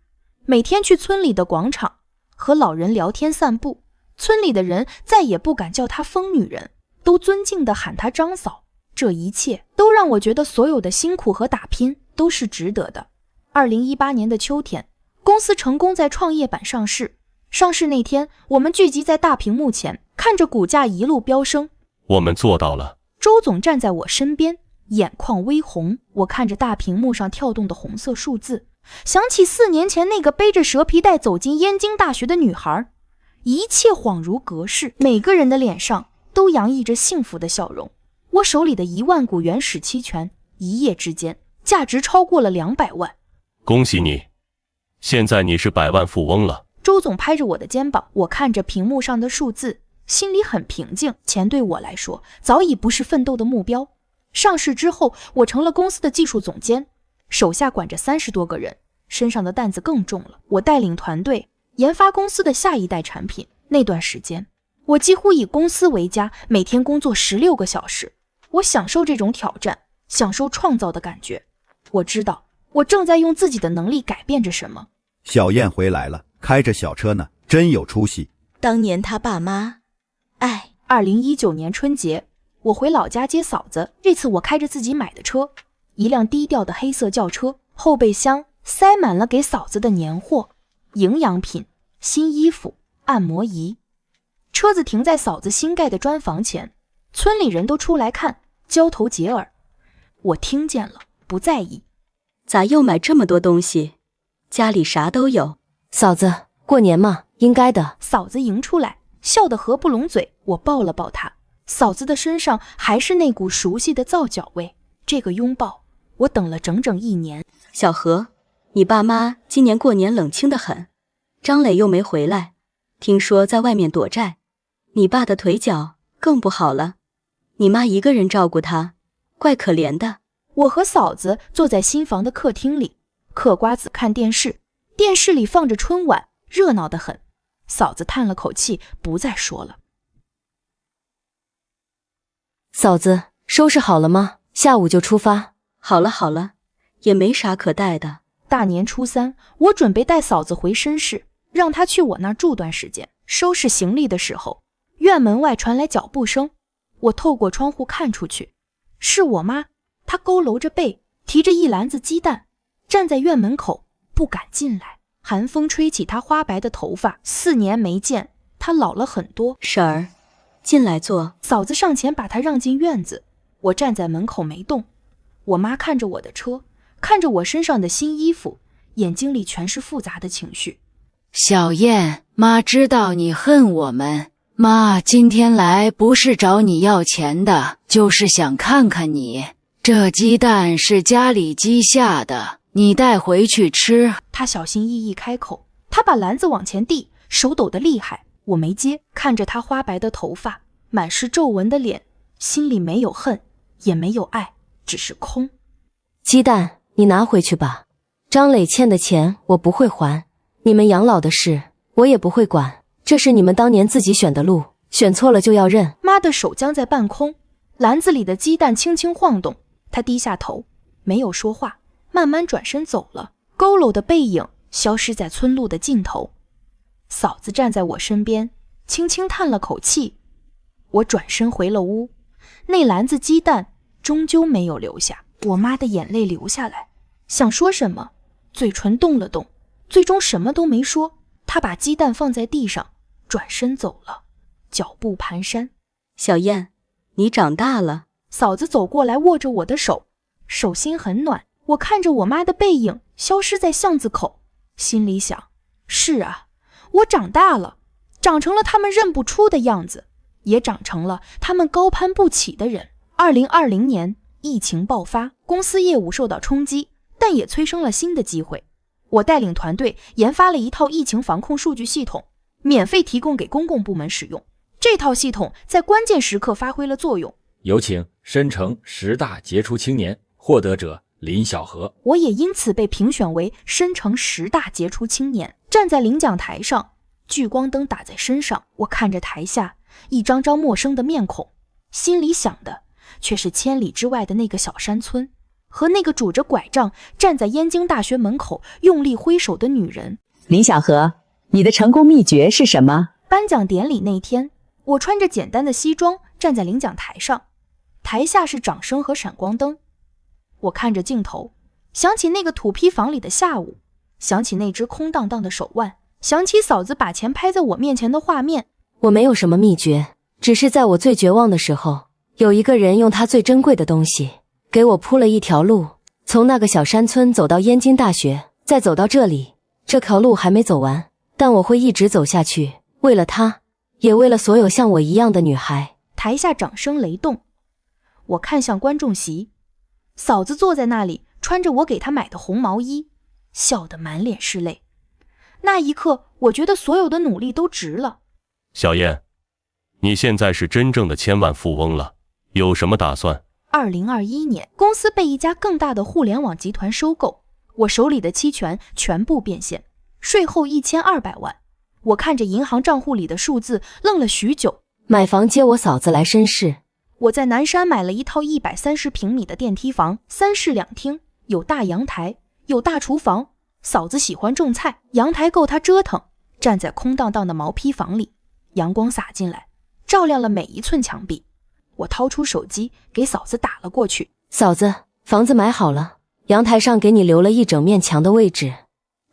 每天去村里的广场和老人聊天散步。村里的人再也不敢叫她疯女人，都尊敬地喊她张嫂。这一切都让我觉得所有的辛苦和打拼都是值得的。2018年的秋天，公司成功在创业板上市。上市那天，我们聚集在大屏幕前，看着股价一路飙升。我们做到了。周总站在我身边，眼眶微红。我看着大屏幕上跳动的红色数字，想起4年前那个背着蛇皮袋走进燕京大学的女孩，一切恍如隔世，每个人的脸上都洋溢着幸福的笑容。我手里的1万股原始期权，一夜之间价值超过了200万。恭喜你，现在你是100万富翁了。周总拍着我的肩膀，我看着屏幕上的数字，心里很平静。钱对我来说早已不是奋斗的目标。上市之后，我成了公司的技术总监，手下管着30多个人，身上的担子更重了。我带领团队研发公司的下一代产品。那段时间，我几乎以公司为家，每天工作16个小时。我享受这种挑战，享受创造的感觉。我知道我正在用自己的能力改变着什么。小燕回来了，开着小车呢，真有出息。当年他爸妈2019年春节，我回老家接嫂子。这次我开着自己买的车，一辆低调的黑色轿车，后备箱塞满了给嫂子的年货、营养品、新衣服、按摩仪。车子停在嫂子新盖的砖房前，村里人都出来看，交头接耳。我听见了，不在意。咋又买这么多东西？家里啥都有。嫂子，过年嘛，应该的。嫂子迎出来，笑得合不拢嘴。我抱了抱她，嫂子的身上还是那股熟悉的皂角味。这个拥抱，我等了整整1年。小何，你爸妈今年过年冷清得很，张磊又没回来，听说在外面躲债。你爸的腿脚更不好了，你妈一个人照顾他，怪可怜的。我和嫂子坐在新房的客厅里，嗑瓜子看电视，电视里放着春晚，热闹得很。嫂子叹了口气，不再说了。嫂子，收拾好了吗？下午就出发。好了好了，也没啥可带的。大年初3，我准备带嫂子回绅士，让她去我那住段时间。收拾行李的时候，院门外传来脚步声。我透过窗户看出去，是我妈。她佝偻着背，提着一篮子鸡蛋，站在院门口，不敢进来。寒风吹起她花白的头发，4年没见，她老了很多。婶儿，进来坐。嫂子上前把她让进院子。我站在门口没动。我妈看着我的车，看着我身上的新衣服，眼睛里全是复杂的情绪。小燕，妈知道你恨我们，妈今天来不是找你要钱的，就是想看看你。这鸡蛋是家里鸡下的，你带回去吃。她小心翼翼开口，她把篮子往前递，手抖得厉害。我没接，看着她花白的头发，满是皱纹的脸，心里没有恨，也没有爱，只是空。鸡蛋你拿回去吧，张磊欠的钱我不会还，你们养老的事我也不会管，这是你们当年自己选的路，选错了就要认。妈的手僵在半空，篮子里的鸡蛋轻轻晃动。她低下头，没有说话，慢慢转身走了，佝偻的背影消失在村路的尽头。嫂子站在我身边，轻轻叹了口气。我转身回了屋，那篮子鸡蛋终究没有留下。我妈的眼泪流下来，想说什么，嘴唇动了动，最终什么都没说。她把鸡蛋放在地上，转身走了，脚步蹒跚。小燕，你长大了。嫂子走过来握着我的手，手心很暖。我看着我妈的背影消失在巷子口，心里想，是啊，我长大了，长成了他们认不出的样子，也长成了他们高攀不起的人。2020年疫情爆发，公司业务受到冲击，但也催生了新的机会。我带领团队研发了一套疫情防控数据系统，免费提供给公共部门使用。这套系统在关键时刻发挥了作用。有请申城10大杰出青年，获得者林小河。我也因此被评选为申城10大杰出青年。站在领奖台上，聚光灯打在身上，我看着台下一张张陌生的面孔，心里想的却是千里之外的那个小山村，和那个拄着拐杖站在燕京大学门口用力挥手的女人。林小河，你的成功秘诀是什么？颁奖典礼那天，我穿着简单的西装站在领奖台上，台下是掌声和闪光灯。我看着镜头，想起那个土坯房里的下午，想起那只空荡荡的手腕，想起嫂子把钱拍在我面前的画面。我没有什么秘诀，只是在我最绝望的时候，有一个人用他最珍贵的东西给我铺了一条路，从那个小山村走到燕京大学，再走到这里。这条路还没走完，但我会一直走下去，为了他，也为了所有像我一样的女孩。台下掌声雷动，我看向观众席，嫂子坐在那里，穿着我给她买的红毛衣，笑得满脸是泪。那一刻，我觉得所有的努力都值了。小燕，你现在是真正的千万富翁了，有什么打算？2021年，公司被一家更大的互联网集团收购，我手里的期权全部变现，税后1200万。我看着银行账户里的数字，愣了许久。买房接我嫂子来申市。我在南山买了一套130平米的电梯房，3室2厅，有大阳台，有大厨房。嫂子喜欢种菜，阳台够她折腾。站在空荡荡的毛坯房里，阳光洒进来，照亮了每一寸墙壁。我掏出手机给嫂子打了过去。嫂子，房子买好了，阳台上给你留了一整面墙的位置，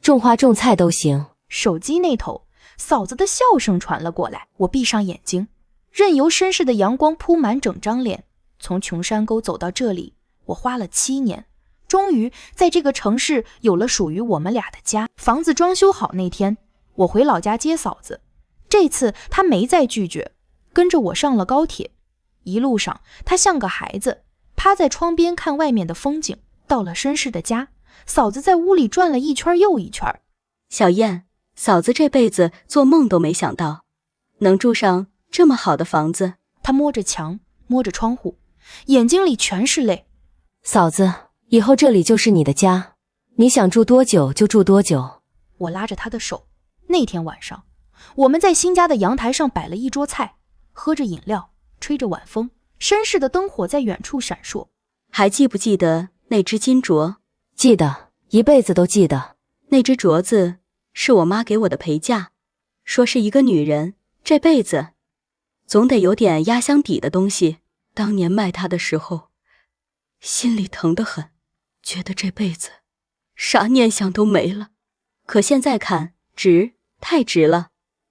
种花种菜都行。手机那头，嫂子的笑声传了过来。我闭上眼睛，任由绅士的阳光铺满整张脸。从穷山沟走到这里，我花了7年，终于在这个城市有了属于我们俩的家。房子装修好那天，我回老家接嫂子。这次她没再拒绝，跟着我上了高铁。一路上，她像个孩子，趴在窗边看外面的风景。到了绅士的家，嫂子在屋里转了一圈又一圈。小燕，嫂子这辈子做梦都没想到，能住上这么好的房子。她摸着墙，摸着窗户，眼睛里全是泪。嫂子，以后这里就是你的家，你想住多久就住多久。我拉着她的手。那天晚上，我们在新家的阳台上摆了一桌菜，喝着饮料，吹着晚风，绅士的灯火在远处闪烁。还记不记得那只金镯？记得，一辈子都记得。那只镯子是我妈给我的陪嫁，说是一个女人这辈子总得有点压箱底的东西。当年卖它的时候，心里疼得很，觉得这辈子啥念想都没了。可现在看，值，太值了。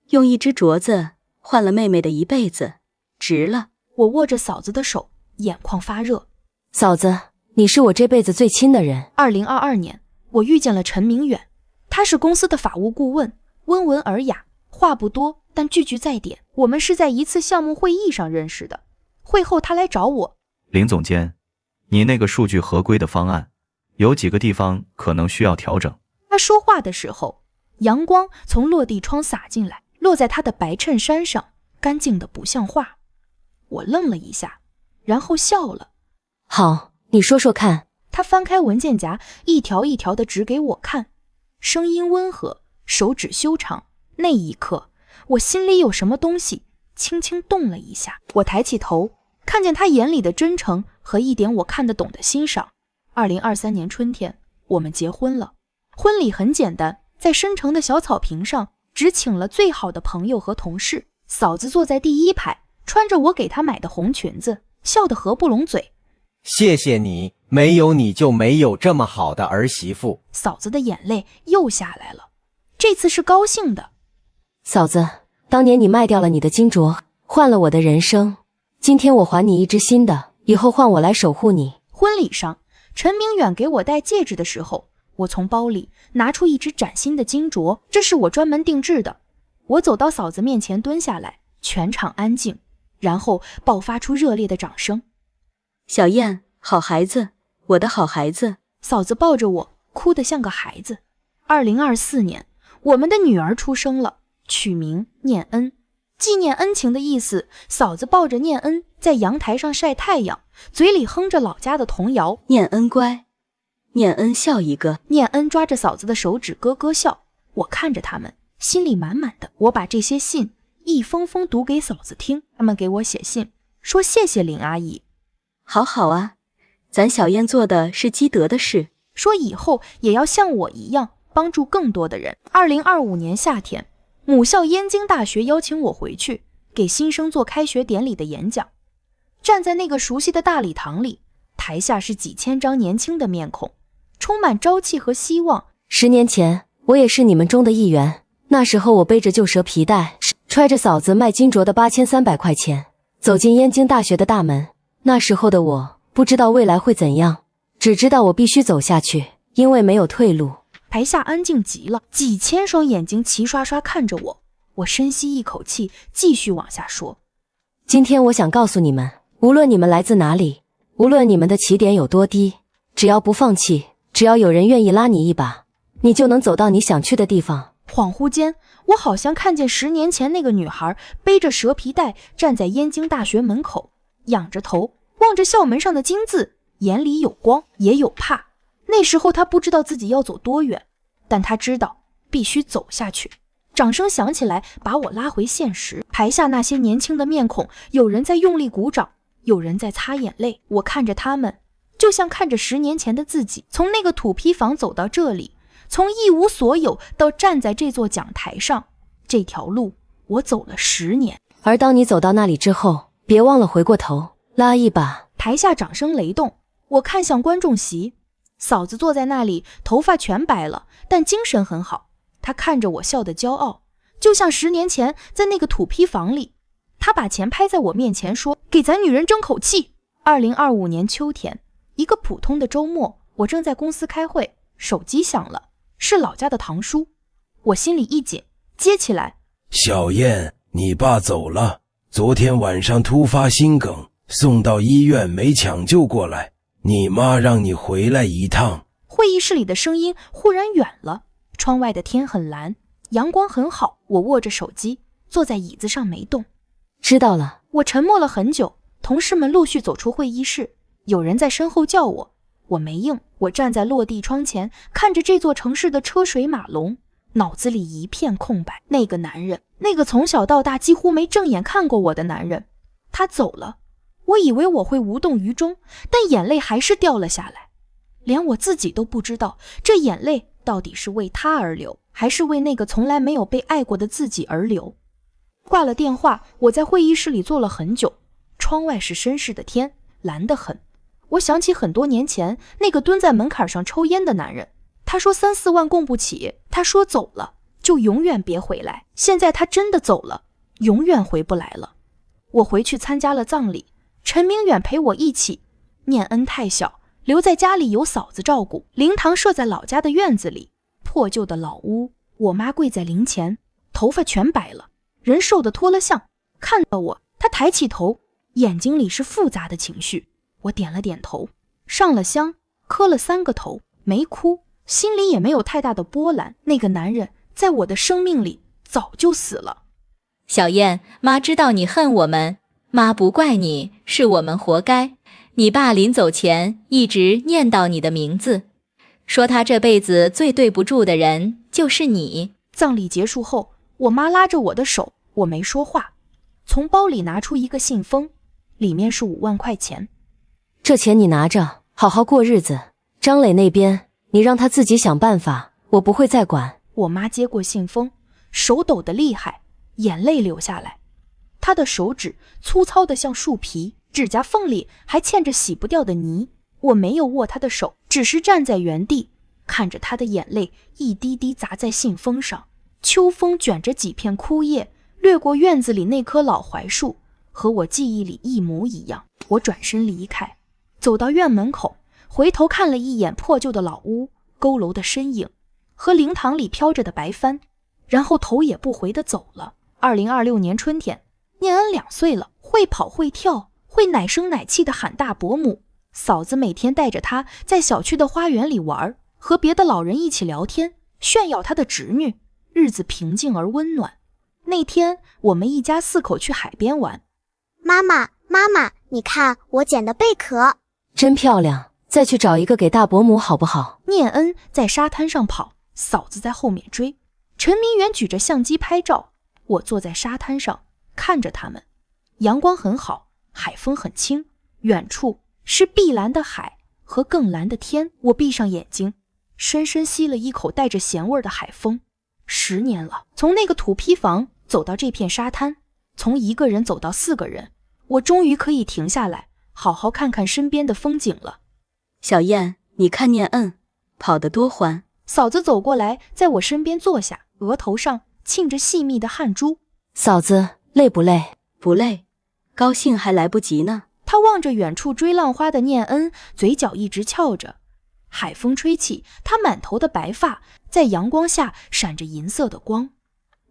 用一只镯子换了妹妹的一辈子，值了。我握着嫂子的手，眼眶发热。嫂子，你是我这辈子最亲的人。2022年，我遇见了陈明远，他是公司的法务顾问，温文尔雅，话不多，但句句在点。我们是在一次项目会议上认识的，会后他来找我。林总监，你那个数据合规的方案，有几个地方可能需要调整。他说话的时候，阳光从落地窗洒进来，落在他的白衬衫上，干净的不像话。我愣了一下，然后笑了。好，你说说看。他翻开文件夹，一条一条的指给我看，声音温和，手指修长。那一刻，我心里有什么东西轻轻动了一下。我抬起头，看见他眼里的真诚和一点我看得懂的欣赏。2023年春天，我们结婚了。婚礼很简单，在申城的小草坪上，只请了最好的朋友和同事。嫂子坐在第1排，穿着我给她买的红裙子，笑得合不拢嘴。谢谢你，没有你就没有这么好的儿媳妇。嫂子的眼泪又下来了，这次是高兴的。嫂子，当年你卖掉了你的金镯，换了我的人生，今天我还你一只新的，以后换我来守护你。婚礼上，陈明远给我戴戒指的时候，我从包里拿出一只崭新的金镯，这是我专门定制的。我走到嫂子面前蹲下来，全场安静，然后爆发出热烈的掌声。小燕，好孩子，我的好孩子。嫂子抱着我，哭得像个孩子。2024年，我们的女儿出生了，取名念恩。纪念恩情的意思，嫂子抱着念恩在阳台上晒太阳，嘴里哼着老家的童谣。念恩乖，念恩笑一个。念恩抓着嫂子的手指咯咯笑，我看着他们，心里满满的。我把这些信一封封读给嫂子听，他们给我写信，说谢谢林阿姨。好好啊，咱小燕做的是积德的事，说以后也要像我一样帮助更多的人。2025年夏天，母校燕京大学邀请我回去给新生做开学典礼的演讲。站在那个熟悉的大礼堂里，台下是几千张年轻的面孔，充满朝气和希望。10年前，我也是你们中的一员。那时候我背着旧蛇皮袋，揣着嫂子卖金镯的8300块钱，走进燕京大学的大门。那时候的我不知道未来会怎样，只知道我必须走下去，因为没有退路。台下安静极了，几千双眼睛齐刷刷看着我。我深吸一口气，继续往下说。今天我想告诉你们，无论你们来自哪里，无论你们的起点有多低，只要不放弃，只要有人愿意拉你一把，你就能走到你想去的地方。恍惚间，我好像看见10年前那个女孩背着蛇皮袋站在燕京大学门口，仰着头望着校门上的金字，眼里有光也有怕。那时候她不知道自己要走多远，但她知道必须走下去。掌声响起来，把我拉回现实。台下那些年轻的面孔，有人在用力鼓掌，有人在擦眼泪。我看着他们，就像看着10年前的自己，从那个土坯房走到这里，从一无所有到站在这座讲台上，这条路我走了10年。而当你走到那里之后，别忘了回过头，拉一把。台下掌声雷动，我看向观众席，嫂子坐在那里，头发全白了，但精神很好。她看着我笑得骄傲，就像10年前在那个土坯房里。她把钱拍在我面前说，给咱女人争口气。2025年秋天，一个普通的周末，我正在公司开会，手机响了，是老家的堂叔。我心里一紧，接起来。小燕，你爸走了，昨天晚上突发心梗，送到医院没抢救过来，你妈让你回来一趟。会议室里的声音忽然远了，窗外的天很蓝，阳光很好。我握着手机，坐在椅子上没动。知道了。我沉默了很久，同事们陆续走出会议室，有人在身后叫我，我没应。我站在落地窗前，看着这座城市的车水马龙，脑子里一片空白。那个男人，那个从小到大几乎没正眼看过我的男人，他走了。我以为我会无动于衷，但眼泪还是掉了下来。连我自己都不知道，这眼泪到底是为他而流，还是为那个从来没有被爱过的自己而流。挂了电话，我在会议室里坐了很久。窗外是深市的天，蓝得很。我想起很多年前那个蹲在门槛上抽烟的男人，他说3、4万供不起，他说走了就永远别回来。现在他真的走了，永远回不来了。我回去参加了葬礼，陈明远陪我一起。念恩太小，留在家里有嫂子照顾。灵堂设在老家的院子里，破旧的老屋。我妈跪在灵前，头发全白了，人瘦的脱了相。看到我，她抬起头，眼睛里是复杂的情绪。我点了点头，上了香，磕了3个头，没哭，心里也没有太大的波澜。那个男人在我的生命里早就死了。小燕，妈知道你恨我们，妈不怪你，是我们活该。你爸临走前一直念叨你的名字，说他这辈子最对不住的人就是你。葬礼结束后，我妈拉着我的手，我没说话，从包里拿出一个信封，里面是5万块钱。这钱你拿着，好好过日子。张磊那边，你让他自己想办法，我不会再管。我妈接过信封，手抖得厉害，眼泪流下来。她的手指粗糙得像树皮，指甲缝里还嵌着洗不掉的泥。我没有握她的手，只是站在原地，看着她的眼泪一滴滴砸在信封上。秋风卷着几片枯叶，掠过院子里那棵老槐树，和我记忆里一模一样。我转身离开，走到院门口，回头看了一眼破旧的老屋、佝偻的身影和灵堂里飘着的白帆，然后头也不回地走了。2026年春天，念恩2岁了，会跑会跳，会奶声奶气地喊大伯母。嫂子每天带着他在小区的花园里玩，和别的老人一起聊天，炫耀他的侄女，日子平静而温暖。那天我们一家4口去海边玩。妈妈，你看我捡的贝壳，真漂亮，再去找一个给大伯母好不好？念恩在沙滩上跑，嫂子在后面追。陈明远举着相机拍照，我坐在沙滩上看着他们。阳光很好，海风很轻，远处是碧蓝的海和更蓝的天。我闭上眼睛，深深吸了一口带着咸味的海风。10年了，从那个土坯房走到这片沙滩，从1个人走到4个人，我终于可以停下来，好好看看身边的风景了。小燕，你看念恩跑得多欢。嫂子走过来，在我身边坐下，额头上沁着细密的汗珠。嫂子，累不累？不累，高兴还来不及呢。她望着远处追浪花的念恩，嘴角一直翘着。海风吹起，她满头的白发在阳光下闪着银色的光。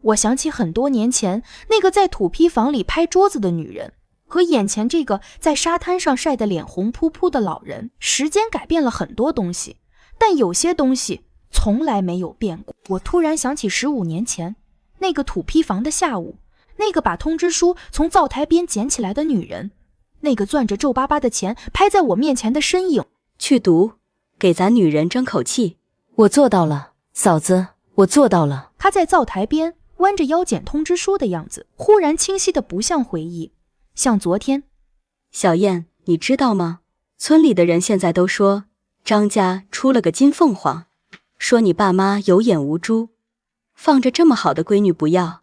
我想起很多年前那个在土坯房里拍桌子的女人，和眼前这个在沙滩上晒得脸红扑扑的老人。时间改变了很多东西，但有些东西从来没有变过。我突然想起15年前那个土坯房的下午，那个把通知书从灶台边捡起来的女人，那个攥着皱巴巴的钱拍在我面前的身影。去读，给咱女人争口气。我做到了，嫂子，我做到了。她在灶台边弯着腰捡通知书的样子，忽然清晰的不像回忆，像昨天。小燕，你知道吗？村里的人现在都说张家出了个金凤凰，说你爸妈有眼无珠，放着这么好的闺女不要，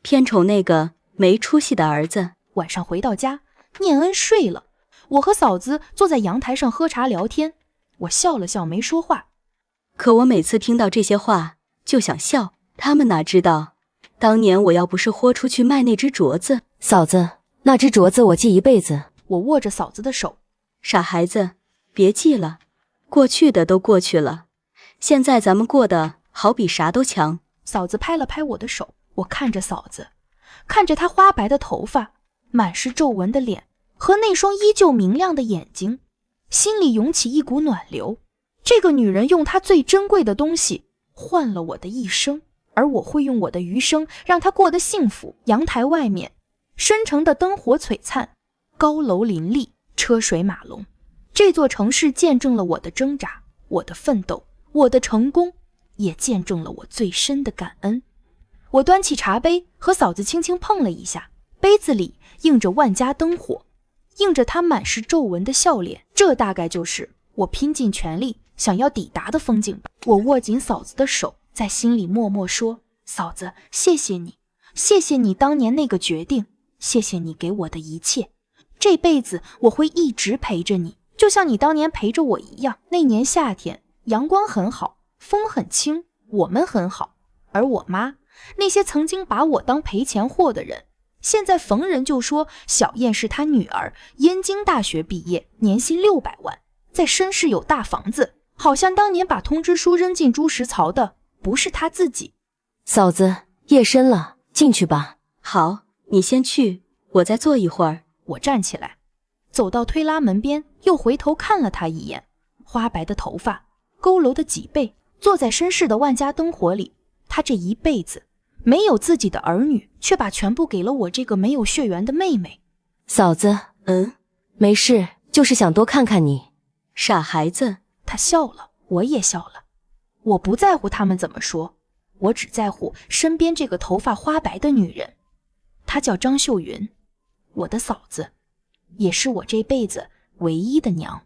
偏宠那个没出息的儿子。晚上回到家，念恩睡了，我和嫂子坐在阳台上喝茶聊天。我笑了笑没说话，可我每次听到这些话就想笑。他们哪知道当年我要不是豁出去卖那只镯子。嫂子，那只镯子我记一辈子。我握着嫂子的手。傻孩子，别记了，过去的都过去了，现在咱们过得好比啥都强。嫂子拍了拍我的手，我看着嫂子，看着她花白的头发，满是皱纹的脸和那双依旧明亮的眼睛，心里涌起一股暖流。这个女人用她最珍贵的东西换了我的一生，而我会用我的余生让她过得幸福。阳台外面，深城的灯火璀璨，高楼林立，车水马龙。这座城市见证了我的挣扎，我的奋斗，我的成功，也见证了我最深的感恩。我端起茶杯，和嫂子轻轻碰了一下，杯子里映着万家灯火，映着她满是皱纹的笑脸。这大概就是我拼尽全力想要抵达的风景吧。我握紧嫂子的手，在心里默默说，嫂子，谢谢你，谢谢你当年那个决定，谢谢你给我的一切，这辈子我会一直陪着你，就像你当年陪着我一样。那年夏天，阳光很好，风很轻，我们很好。而我妈，那些曾经把我当赔钱货的人，现在逢人就说小燕是她女儿，燕京大学毕业，年薪600万，在深市有大房子，好像当年把通知书扔进猪食槽的不是她自己。嫂子，夜深了，进去吧。好，你先去，我再坐一会儿。我站起来，走到推拉门边，又回头看了她一眼。花白的头发，佝偻的脊背，坐在绅士的万家灯火里。她这一辈子没有自己的儿女，却把全部给了我这个没有血缘的妹妹。嫂子，没事，就是想多看看你。傻孩子。她笑了，我也笑了。我不在乎他们怎么说，我只在乎身边这个头发花白的女人。她叫张秀云，我的嫂子，也是我这辈子唯一的娘。